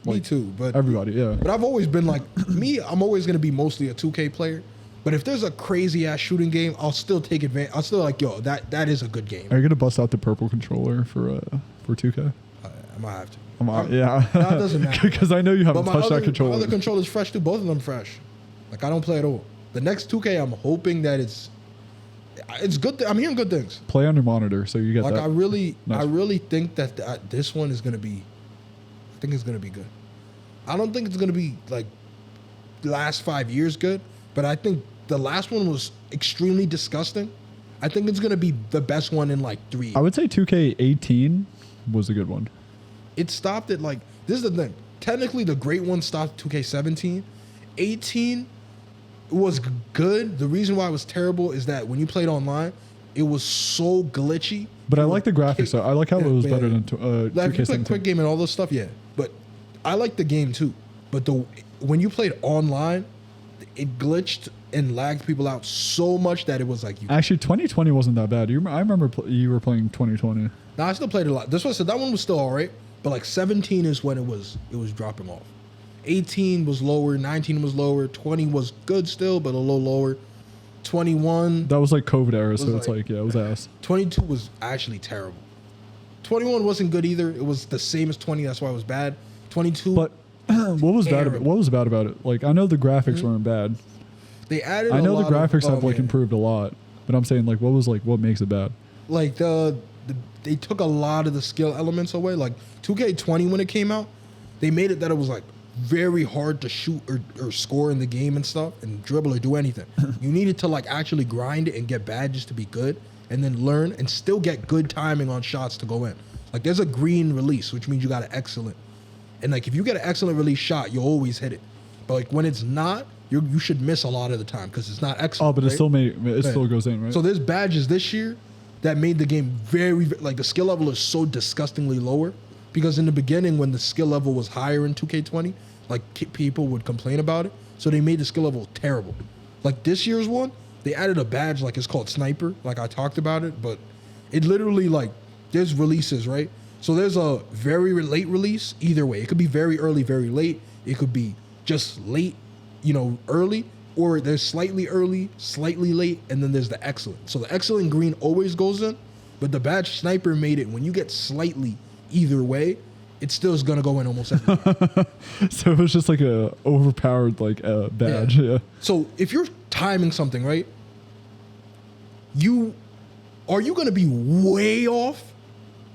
me too. But everybody, yeah. But I've always been like me. I'm always gonna be mostly a 2K player. But if there's a crazy ass shooting game, I'll still take advantage. I'll still like that is a good game. Are you gonna bust out the purple controller for 2K? I might have to. Yeah. No, it doesn't matter. Because I know you haven't touched that controller. My other controller's fresh too. Both of them fresh. Like I don't play at all. The next 2K, I'm hoping that it's good. I'm hearing good things. Play on your monitor, so you get like that. I really think that this one is gonna be. I think it's gonna be good. I don't think it's gonna be like the last 5 years good, but I think the last one was extremely disgusting. I think it's gonna be the best one in like 3 years. I would say 2K18 was a good one. It stopped at like this is the thing. Technically, the great one stopped 2K17. 18. It was good. The reason why it was terrible is that when you played online, it was so glitchy. But I like the graphics. I like how it was better than like if you play 2K17. quick game and all this stuff, yeah. But I like the game too. But when you played online, it glitched and lagged people out so much that it was like you. Actually, 2020 wasn't that bad. I remember you were playing 2020. No, I still played a lot. That one was still all right. But like 17 is when it was dropping off. 18 was lower, 19 was lower, 20 was good still, but a little lower. 21. That was like COVID era, so it's like, yeah, it was ass. 22 was actually terrible. 21 wasn't good either. It was the same as 20, that's why it was bad. 22. But what was bad about it? Like, I know the graphics weren't bad. They added I know the graphics have like improved a lot, but I'm saying like, what makes it bad? Like they took a lot of the skill elements away. Like 2K20 when it came out, they made it that it was like very hard to shoot or score in the game and stuff and dribble or do anything. You needed to like actually grind it and get badges to be good and then learn and still get good timing on shots to go in. Like there's a green release, which means you got an excellent. And like if you get an excellent release shot, you'll always hit it. But like when it's not, you should miss a lot of the time because it's not excellent. Oh, but right? it still goes in, right? So there's badges this year that made the game very like the skill level is so disgustingly lower. Because in the beginning, when the skill level was higher in 2K20, like people would complain about it. So they made the skill level terrible. Like this year's one, they added a badge like it's called Sniper. Like I talked about it, but it literally like there's releases, right? So there's a very late release either way. It could be very early, very late. It could be just late, early. Or there's slightly early, slightly late, and then there's the excellent. So the excellent green always goes in, but the badge Sniper made it when you get slightly either way, it still is gonna go in almost every time. So it was just like a overpowered like badge. Yeah. So if you're timing something right, are you gonna be way off?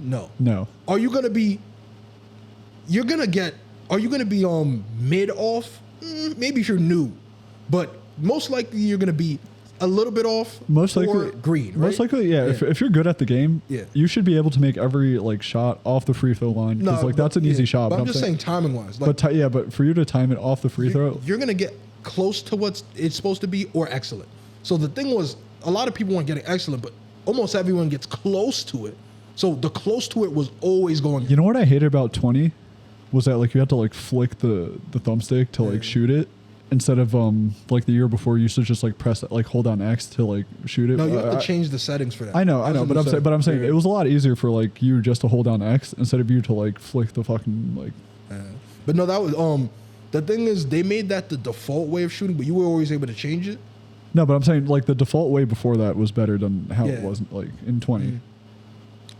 No. Are you gonna be? Are you gonna be mid off? Maybe if you're new, but most likely you're gonna be a little bit off. Most likely or green. Right? Most likely, yeah. If you're good at the game, yeah, you should be able to make every like shot off the free throw line because that's an easy shot. But I'm just saying timing wise. Like, but for you to time it off the free throw, you're gonna get close to what it's supposed to be or excellent. So the thing was, a lot of people weren't getting excellent, but almost everyone gets close to it. So the close to it was always going. You know what I hated about 20 was that like you had to like flick the thumbstick to like shoot it instead of like the year before you used to just like press like hold down X to like shoot it. No, you have to change the settings for that. I know, but I'm saying it was a lot easier for like you just to hold down X instead of you to like flick the fucking like. But no, that was the thing is they made that the default way of shooting, but you were always able to change it. No, but I'm saying like the default way before that was better than how it was like in 20. Mm-hmm.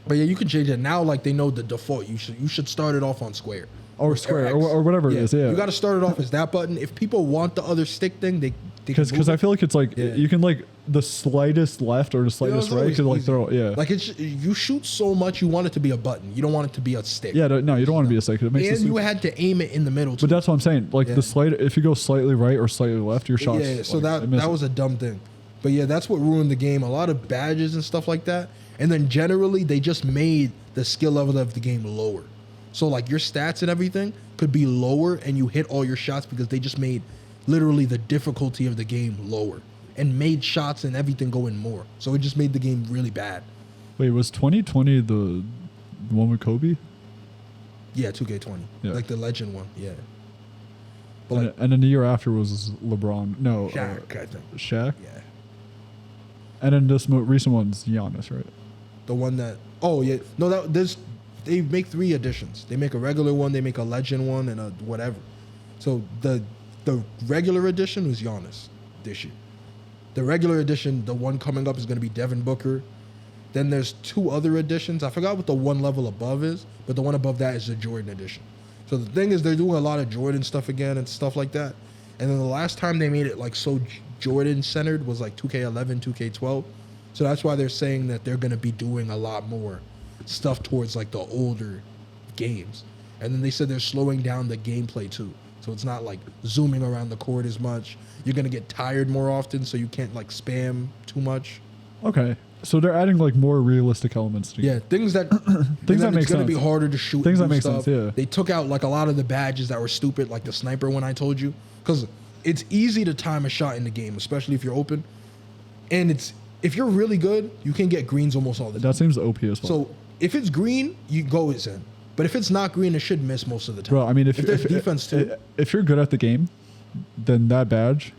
But yeah, you can change it now. Like they know the default. You should start it off on square or square or whatever it is. Yeah, you got to start it off as that button. If people want the other stick thing, they because I feel like it's like you can like the slightest left or the slightest right to like throw like it's you shoot so much you want it to be a button. You don't want it to be a stick. Yeah, no, you don't want to be a stick. It makes and you had to aim it in the middle too. But that's what I'm saying. Like the slight, if you go slightly right or slightly left, your shots. Yeah, so like, that was a dumb thing. But yeah, that's what ruined the game. A lot of badges and stuff like that. And then generally they just made the skill level of the game lower. So like your stats and everything could be lower and you hit all your shots because they just made literally the difficulty of the game lower and made shots and everything go in more. So it just made the game really bad. Wait, was 2020 the one with Kobe? Yeah, 2K20. Yeah. Like the legend one. Yeah. But and then the year after was LeBron. No. Shaq, I think. Shaq? Yeah. And then this recent one's Giannis, right? The one that... Oh, yeah. No, they make 3 editions. They make a regular one, they make a legend one, and a whatever. So the regular edition was Giannis this year. The regular edition, the one coming up is going to be Devin Booker. Then there's 2 other editions. I forgot what the one level above is, but the one above that is the Jordan edition. So the thing is they're doing a lot of Jordan stuff again and stuff like that. And then the last time they made it like so Jordan-centered was like 2K11, 2K12. So that's why they're saying that they're going to be doing a lot more stuff towards like the older games. And then they said they're slowing down the gameplay too. So it's not like zooming around the court as much. You're going to get tired more often, so you can't like spam too much. Okay. So they're adding like more realistic elements to it. Yeah, things that things that make sense. It's going to be harder to shoot. Things that make sense, yeah. They took out like a lot of the badges that were stupid, like the sniper one I told you. Because it's easy to time a shot in the game, especially if you're open. And if you're really good, you can get greens almost all the time. That seems OP as well. So if it's green, you go it's in. But if it's not green, it should miss most of the time. Bro, I mean, if there's defense too, if you're good at the game, then that badge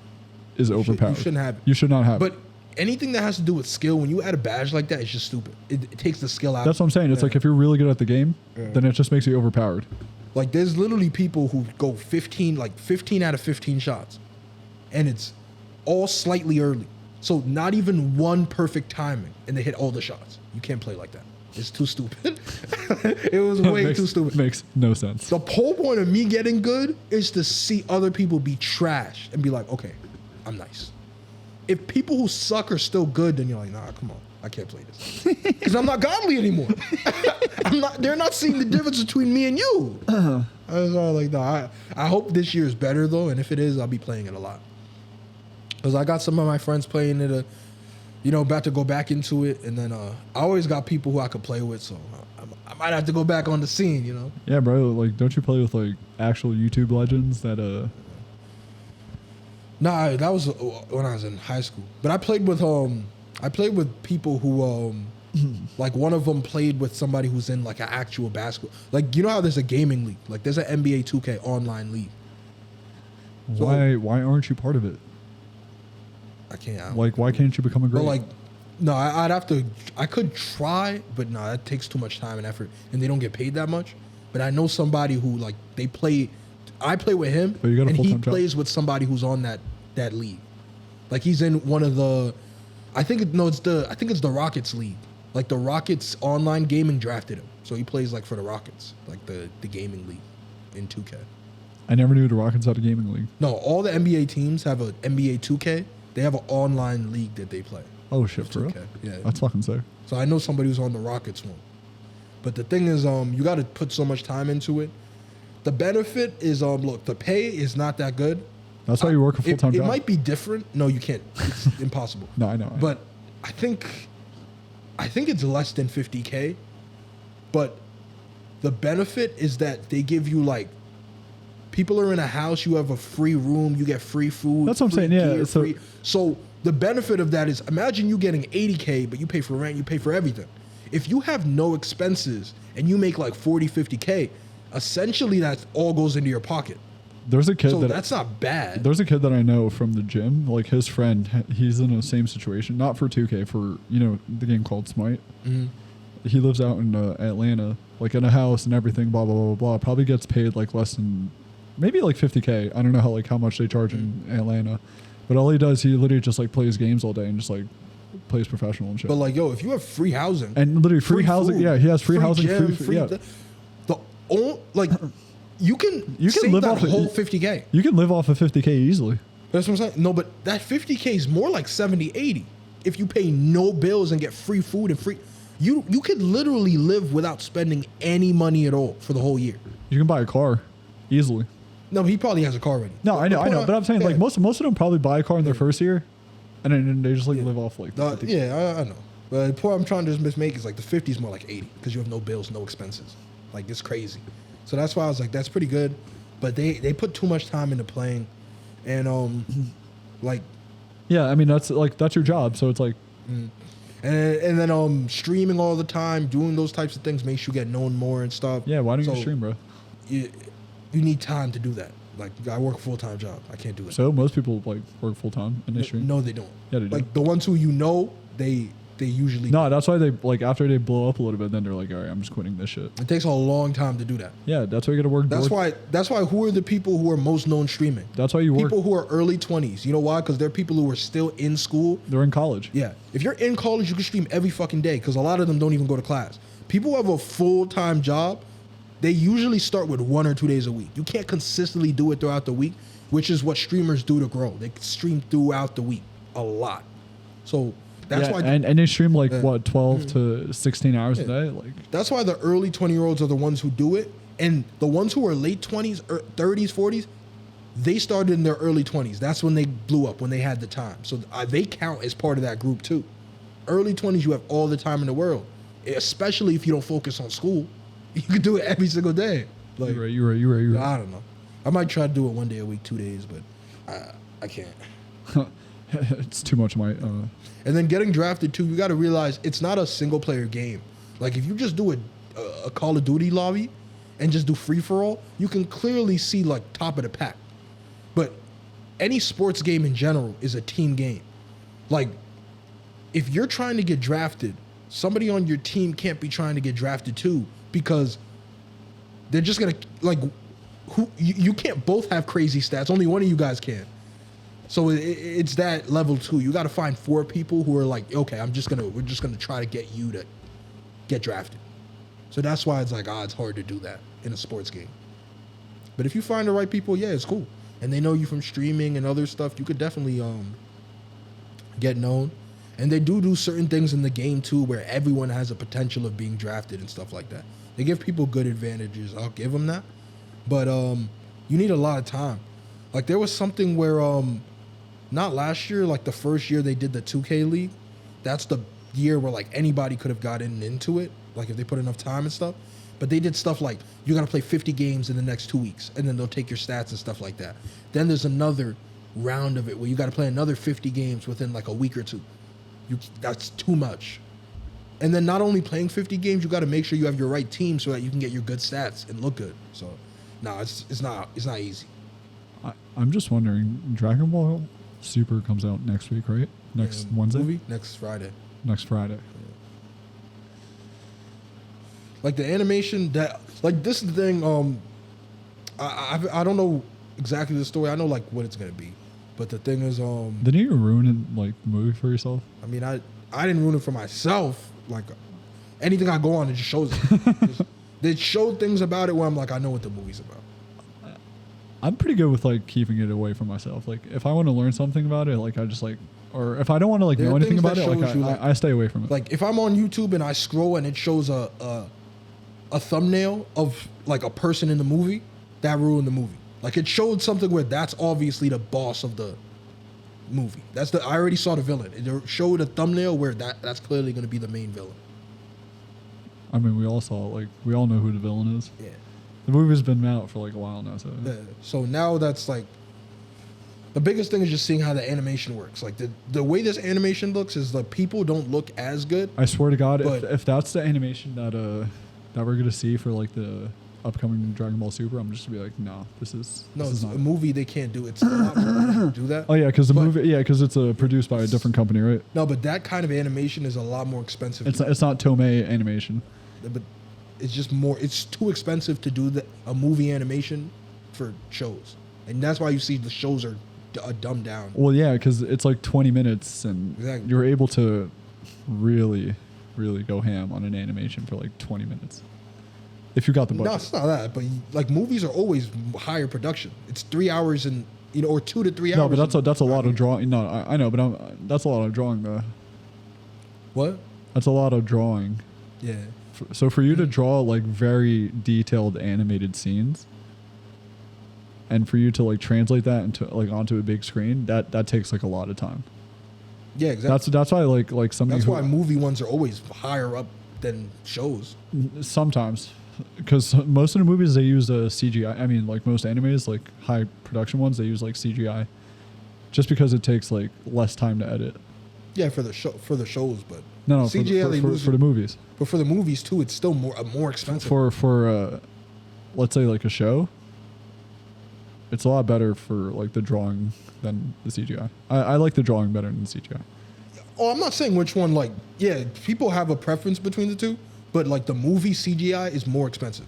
is overpowered. You shouldn't have it. You should not have it. But anything that has to do with skill, when you add a badge like that, it's just stupid. It takes the skill out. That's what I'm saying. It's like if you're really good at the game, then it just makes you overpowered. Like there's literally people who go 15 out of 15 shots, and it's all slightly early. So not even one perfect timing, and they hit all the shots. You can't play like that. It's too stupid. It was way too stupid. Makes no sense. The whole point of me getting good is to see other people be trash and be like, okay, I'm nice. If people who suck are still good, then you're like, nah, come on, I can't play this because I'm not godly anymore. They're not seeing the difference between me and you. I was all like, nah. I hope this year is better though, and if it is, I'll be playing it a lot. Because I got some of my friends playing it, about to go back into it. And then I always got people who I could play with. So I might have to go back on the scene, Yeah, bro. Like, don't you play with, like, actual YouTube legends that, Nah, that was when I was in high school. But I played with people who, like, one of them played with somebody who's in, like, an actual basketball. Like, you know how there's a gaming league? Like, there's an NBA 2K online league. So, why aren't you part of it? I can't. Like, why can't you become a great? Well, like, no, I'd have to. I could try, but no, that takes too much time and effort, and they don't get paid that much. But I know somebody who like they play. I play with him, and he plays with somebody who's on that league. Like he's in one of the. I think it's the Rockets league. Like the Rockets online gaming drafted him, so he plays like for the Rockets, like the gaming league in 2K. I never knew the Rockets had a gaming league. No, all the NBA teams have a NBA 2K. They have an online league that they play. Oh shit, for real? Yeah, that's fucking sick. So I know somebody who's on the Rockets one. But the thing is, you got to put so much time into it. The benefit is, look, the pay is not that good. That's why you work a full-time job. It might be different. No, you can't. It's impossible. No, I know. But I think it's less than 50K. But the benefit is that they give you like. People are in a house, you have a free room, you get free food. That's what I'm saying, yeah. So the benefit of that is, imagine you getting 80K, but you pay for rent, you pay for everything. If you have no expenses and you make like 40, 50K, essentially that all goes into your pocket. There's a kid So that that's not bad. there's a kid that I know from the gym. Like his friend, he's in the same situation. Not for 2K, for the game called Smite. Mhm. He lives out in Atlanta, like in a house and everything. Blah blah blah blah. Probably gets paid like less than, maybe like 50K. I don't know how much they charge in Atlanta, but all he does, he literally just like plays games all day and just like plays professional and shit. But like, yo, if you have free housing and literally free housing, food, yeah, he has free housing, gym, free yeah. You can You can save live that off of- whole 50K. You can live off of 50K easily. That's what I'm saying. No, but that 50K is more like 70, 80. If you pay no bills and get free food and free, you could literally live without spending any money at all for the whole year. You can buy a car easily. No, he probably has a car already. No, I know, but I'm saying like yeah. most of them probably buy a car in their first year, and then they just like live off like. 50K. Yeah, I know. But the point I'm trying to just make is like the 50 is more like 80 because you have no bills, no expenses. Like it's crazy. So that's why I was like, that's pretty good. But they put too much time into playing, and like. Yeah, I mean that's your job, so it's like. And then streaming all the time, doing those types of things makes you get known more and stuff. Yeah, why don't you stream, bro? You need time to do that. Like I work a full-time job, I can't do it. So most people like work full time and they stream. No, they don't. Yeah, they do. Like the ones who they usually. No, that's why they like after they blow up a little bit, then they're like, all right, I'm just quitting this shit. It takes a long time to do that. Yeah, that's why you got to work. That's why. Who are the people who are most known streaming? That's why you work. People who are early 20s. You know why? Because they're people who are still in school. They're in college. Yeah. If you're in college, you can stream every fucking day because a lot of them don't even go to class. People who have a full-time job, they usually start with 1 or 2 days a week. You can't consistently do it throughout the week, which is what streamers do to grow. They stream throughout the week a lot. So that's why. And they stream like what 12 to 16 hours a day. Like that's why the early 20-year-olds are the ones who do it, and the ones who are late 20s, 30s, 40s, they started in their early 20s. That's when they blew up, when they had the time. So they count as part of that group too. Early 20s, you have all the time in the world, especially if you don't focus on school. You can do it every single day. Like, you're right. I don't know. I might try to do it 1 day a week, 2 days, but I can't. It's too much of my. And then getting drafted too, you got to realize it's not a single player game. Like if you just do a Call of Duty lobby and just do free for all, you can clearly see like top of the pack. But any sports game in general is a team game. Like if you're trying to get drafted, somebody on your team can't be trying to get drafted too because they're just gonna like you can't both have crazy stats. Only one of you guys can. So it's that level too. You got to find 4 people who are like, okay, we're just gonna try to get you to get drafted. So that's why it's like, it's hard to do that in a sports game. But if you find the right people, yeah, it's cool. And they know you from streaming and other stuff, you could definitely get known. And they do certain things in the game too, where everyone has a potential of being drafted and stuff like that. They give people good advantages. I'll give them that. But you need a lot of time. Like there was something where not last year, like the first year they did the 2K League, that's the year where like anybody could have gotten into it, like if they put enough time and stuff. But they did stuff like you got to play 50 games in the next 2 weeks, and then they'll take your stats and stuff like that. Then there's another round of it where you got to play another 50 games within like a week or two. That's too much. And then not only playing 50 games, you got to make sure you have your right team so that you can get your good stats and look good. So, no, it's not easy. I'm just wondering, Dragon Ball Super comes out next week, right? Next Wednesday? Movie? Next Friday. Next Friday. Yeah. Like the animation that, like this is the thing. I don't know exactly the story. I know like what it's gonna be, but the thing is, Didn't you ruin like the movie for yourself? I mean, I didn't ruin it for myself. Like anything I go on, it just shows it. They show things about it where I'm like, I know what the movie's about. I'm pretty good with like keeping it away from myself. Like if I want to learn something about it, like I just like, or if I don't want to like know anything about it, like I stay away from it. Like if I'm on YouTube and I scroll and it shows a thumbnail of like a person in the movie, that ruined the movie. Like it showed something where that's obviously the boss of the movie. I already saw the villain. It showed a thumbnail where that's clearly going to be the main villain. I mean, we all saw it. Like we all know who the villain is. Yeah. The movie's been out for like a while now, so. Yeah. So now that's like the biggest thing is just seeing how the animation works. Like the way this animation looks is the people don't look as good. I swear to God, if that's the animation that we're gonna see for like the upcoming Dragon Ball Super, I'm just gonna be like, no, this is it's not a movie. They can't do it. It's a lot more money to do that. Oh yeah, because the But- movie, yeah, because it's produced by a different company, right? No, but that kind of animation is a lot more expensive. It's not Tomei animation. But it's just more. It's too expensive to do a movie animation for shows, and that's why you see the shows are dumbed down. Well, yeah, because it's like 20 minutes, and Exactly. you're able to really, really go ham on an animation for like 20 minutes. If you got the budget. No, it's not that. But like movies are always higher production. It's 3 hours and or 2 to 3 hours. No, but that's a lot of drawing. No, I know, but that's a lot of drawing though. What? That's a lot of drawing. Yeah. So for you to draw like very detailed animated scenes, and for you to like translate that into like onto a big screen, that takes like a lot of time. Yeah, exactly. That's why like something. That's why movie ones are always higher up than shows. Sometimes, because most of the movies they use CGI. I mean, like most animes, like high production ones, they use like CGI, just because it takes like less time to edit. Yeah, for the shows, but No, CGI for the movies. But for the movies too, it's still more expensive. For let's say like a show, it's a lot better for like the drawing than the CGI. I like the drawing better than the CGI. Oh, I'm not saying which one. Like, yeah, people have a preference between the two, but like the movie CGI is more expensive.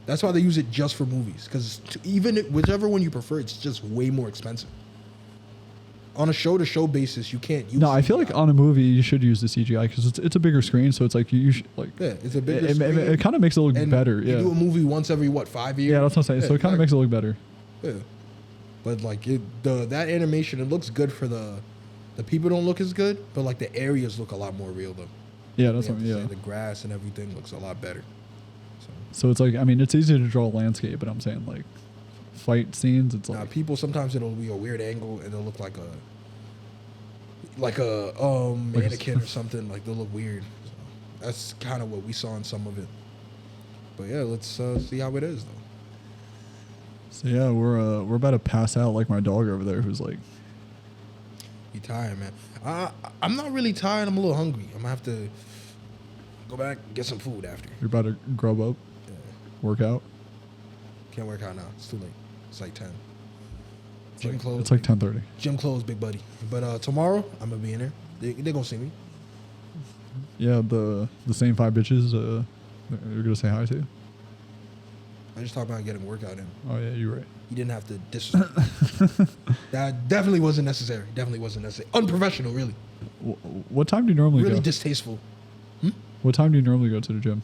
That's why they use it just for movies, because whichever one you prefer, it's just way more expensive. On a show-to-show basis, you can't use. No, I feel CGI. like on a movie you should use the CGI because it's a bigger screen, so it's like you should like. Yeah, it's a bigger It, screen. it kind of makes it look and better. You Yeah. do a movie once every 5 years. Yeah, that's what I'm saying. So it kind of makes it look better. Yeah, but like that animation, it looks good for the people don't look as good, but like the areas look a lot more real though. Yeah, that's You what. have to Yeah. say, the grass and everything looks a lot better. So it's like, I mean, it's easy to draw a landscape, but I'm saying like fight scenes, it's Now, like people sometimes it'll be a weird angle and it'll look like a mannequin or something. Like they'll look weird. So that's kind of what we saw in some of it. But yeah, let's see how it is though. So yeah, we're about to pass out like my dog over there, who's like, You tired, man? I'm not really tired. I'm a little hungry. I'm gonna have to go back and get some food after. you're about to grub up, Yeah. work out. Can't work out now. It's too late. It's like 10. Gym closed. It's like 10:30. Gym closed, big buddy. But tomorrow I'm gonna be in there. They gonna see me. Yeah, the same 5 bitches. You're gonna say hi to. I just talked about getting a workout in. Oh yeah, you're right. You didn't have to disrespect. That definitely wasn't necessary. Definitely wasn't necessary. Unprofessional, really. What time do you normally Really go? distasteful. What time do you normally go to the gym?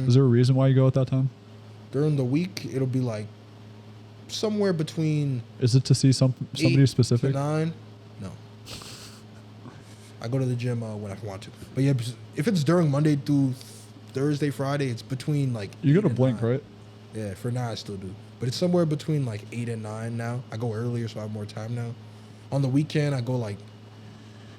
Is there a reason why you go at that time? During the week, it'll be like somewhere between Is it to see somebody 8 to specific? 9. No. I go to the gym when I want to. But yeah, if it's during Monday through Thursday, Friday, it's between like. You go 8 to and Blink, 9. right? Yeah, for now I still do. But it's somewhere between like 8 and 9 now. I go earlier, so I have more time now. On the weekend, I go like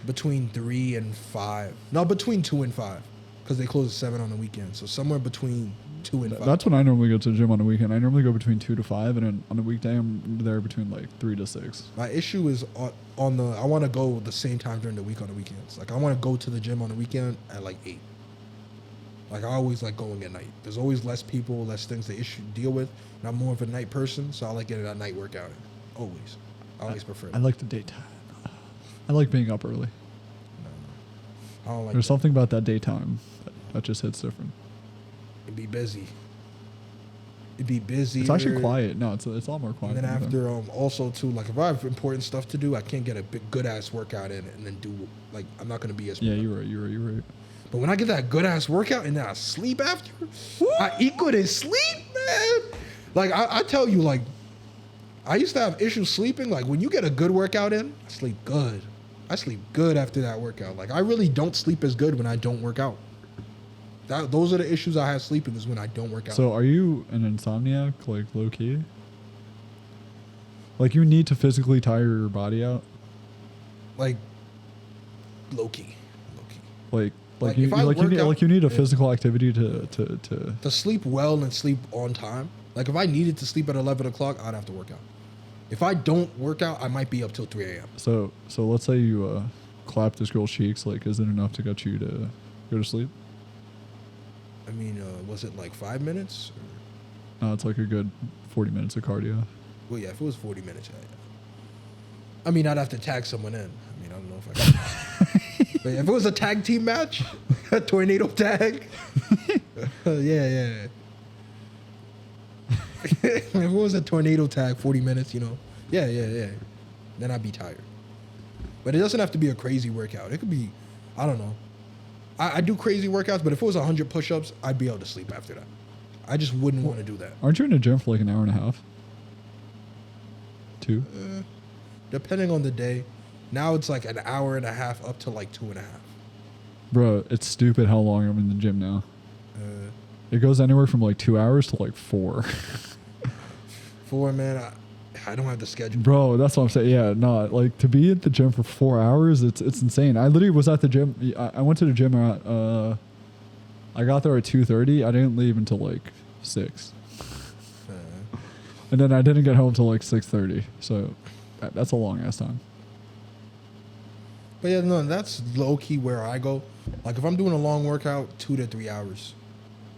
between 3 and 5. No, between 2 and 5. Because they close at 7 on the weekend. So somewhere between 2 and 5. That's when I normally go to the gym on the weekend. I normally go between 2 to 5, and then on the weekday I'm there between like 3 to 6. My issue is on the. I want to go the same time during the week on the weekends. Like I want to go to the gym on the weekend at like 8. Like I always like going at night. There's always less people, less things to deal with. And I'm more of a night person, so I like getting that night workout in. Always. I always prefer I that. like the daytime. I like being up early. I don't like There's that. something about that daytime that just hits different. It'd be busy. It'd be busy. It's actually quiet. No, it's a lot more quiet. And then than there. after, also too, like if I have important stuff to do, I can't get a big good ass workout in and then do like I'm not gonna be as. Yeah, you're right. But when I get that good ass workout and then I sleep after, I equal to sleep, man. Like I tell you, like I used to have issues sleeping. Like when you get a good workout in, I sleep good. I sleep good after that workout. Like I really don't sleep as good when I don't work out. Those are the issues I have sleeping is when I don't work out. So are you an insomniac, like low key? Like you need to physically tire your body out? like low key. Like Like, you if I like you work need out- like you need a yeah. physical activity to To sleep well and sleep on time. Like if I needed to sleep at 11 o'clock, I'd have to work out. If I don't work out, I might be up till 3 a.m. so let's say you clap this girl's cheeks, like is it enough to get you to go to sleep? I mean, was it like 5 minutes? No, it's like a good 40 minutes of cardio. Well, yeah, if it was 40 minutes, yeah. I mean, I'd have to tag someone in. I mean, I don't know if I can. But if it was a tag team match, a tornado tag, yeah. If it was a tornado tag, 40 minutes, yeah. Then I'd be tired. But it doesn't have to be a crazy workout. It could be, I don't know. I do crazy workouts, but if it was 100 push-ups, I'd be able to sleep after that. I just wouldn't want to do that. Aren't you in the gym for like an hour and a half? 2? Depending on the day. Now it's like an hour and a half up to like 2.5. Bro, it's stupid how long I'm in the gym now. It goes anywhere from like 2 hours to like 4. 4, man. I don't have the schedule. Bro, that's what I'm saying. Yeah, no, like to be at the gym for 4 hours, it's insane. I literally was at the gym. I went to the gym at, I got there at 2:30. I didn't leave until like 6. And then I didn't get home till like 6:30. So that's a long ass time. But yeah, no, that's low key where I go. Like if I'm doing a long workout, 2 to 3 hours.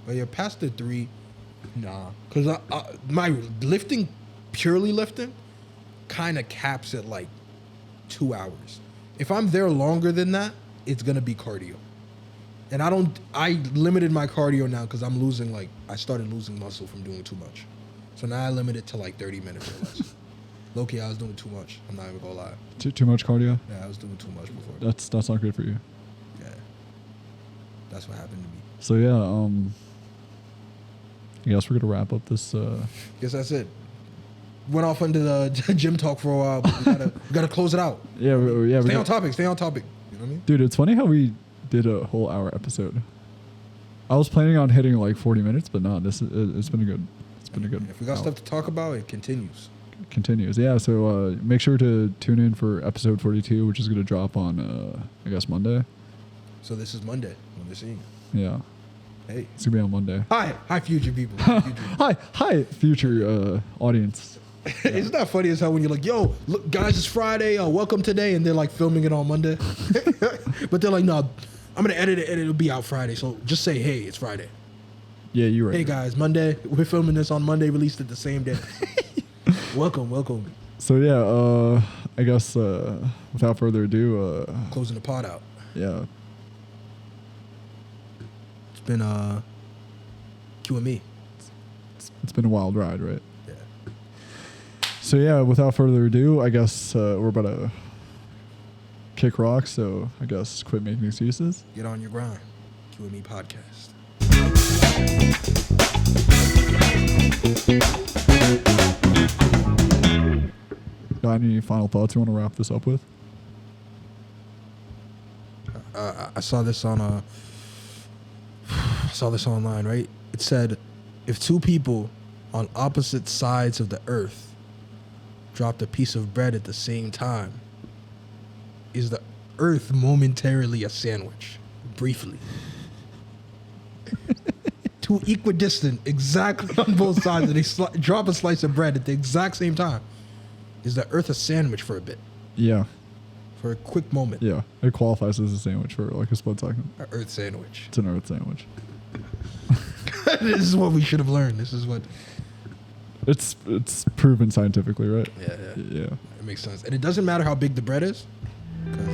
But yeah, past the 3, nah. Because my lifting, purely lifting, kind of caps at like 2 hours. If I'm there longer than that, it's going to be cardio. And I limited my cardio now because I started losing muscle from doing too much. So now I limit it to like 30 minutes or less. Low-key, I was doing too much. I'm not even going to lie. Too much cardio? Yeah, I was doing too much before. That's not good for you. Yeah. That's what happened to me. So yeah, I guess we're going to wrap up this. Guess that's it. Went off into the gym talk for a while, but we gotta close it out. Yeah, Stay on topic. You know what I mean? Dude, it's funny how we did a whole hour episode. I was planning on hitting like 40 minutes, but no, it's been a good. It's been a good. If we got hour. stuff to talk about, it continues. Yeah, so make sure to tune in for episode 42, which is going to drop on, I guess, Monday. So this is Monday when they're seeing. Yeah. Hey. It's going to be on Monday. Hi, future people. Hi, future audience. Isn't that funny as hell when you're like, yo, look, guys, it's Friday. Welcome today. And they're like filming it on Monday. But they're like, no, I'm going to edit it and it'll be out Friday. So just say, hey, it's Friday. Yeah, you're right. Hey, guys, Monday. We're filming this on Monday, released it the same day. Welcome. So yeah, I guess without further ado, closing the pod out. Yeah. It's been QME. It's been a wild ride, right? Yeah. So yeah, without further ado, I guess we're about to kick rocks. So I guess quit making excuses. Get on your grind. QME podcast. Got any final thoughts you want to wrap this up with? I saw this on online, right? It said, if two people on opposite sides of the earth dropped a piece of bread at the same time, is the earth momentarily a sandwich? Briefly. Two equidistant, exactly on both sides, and they drop a slice of bread at the exact same time. Is the earth a sandwich for a bit? Yeah. For a quick moment. Yeah. It qualifies as a sandwich for like a split second. An earth sandwich. It's an earth sandwich. This is what we should have learned. This is what... It's proven scientifically, right? Yeah. Yeah. It makes sense. And it doesn't matter how big the bread is, because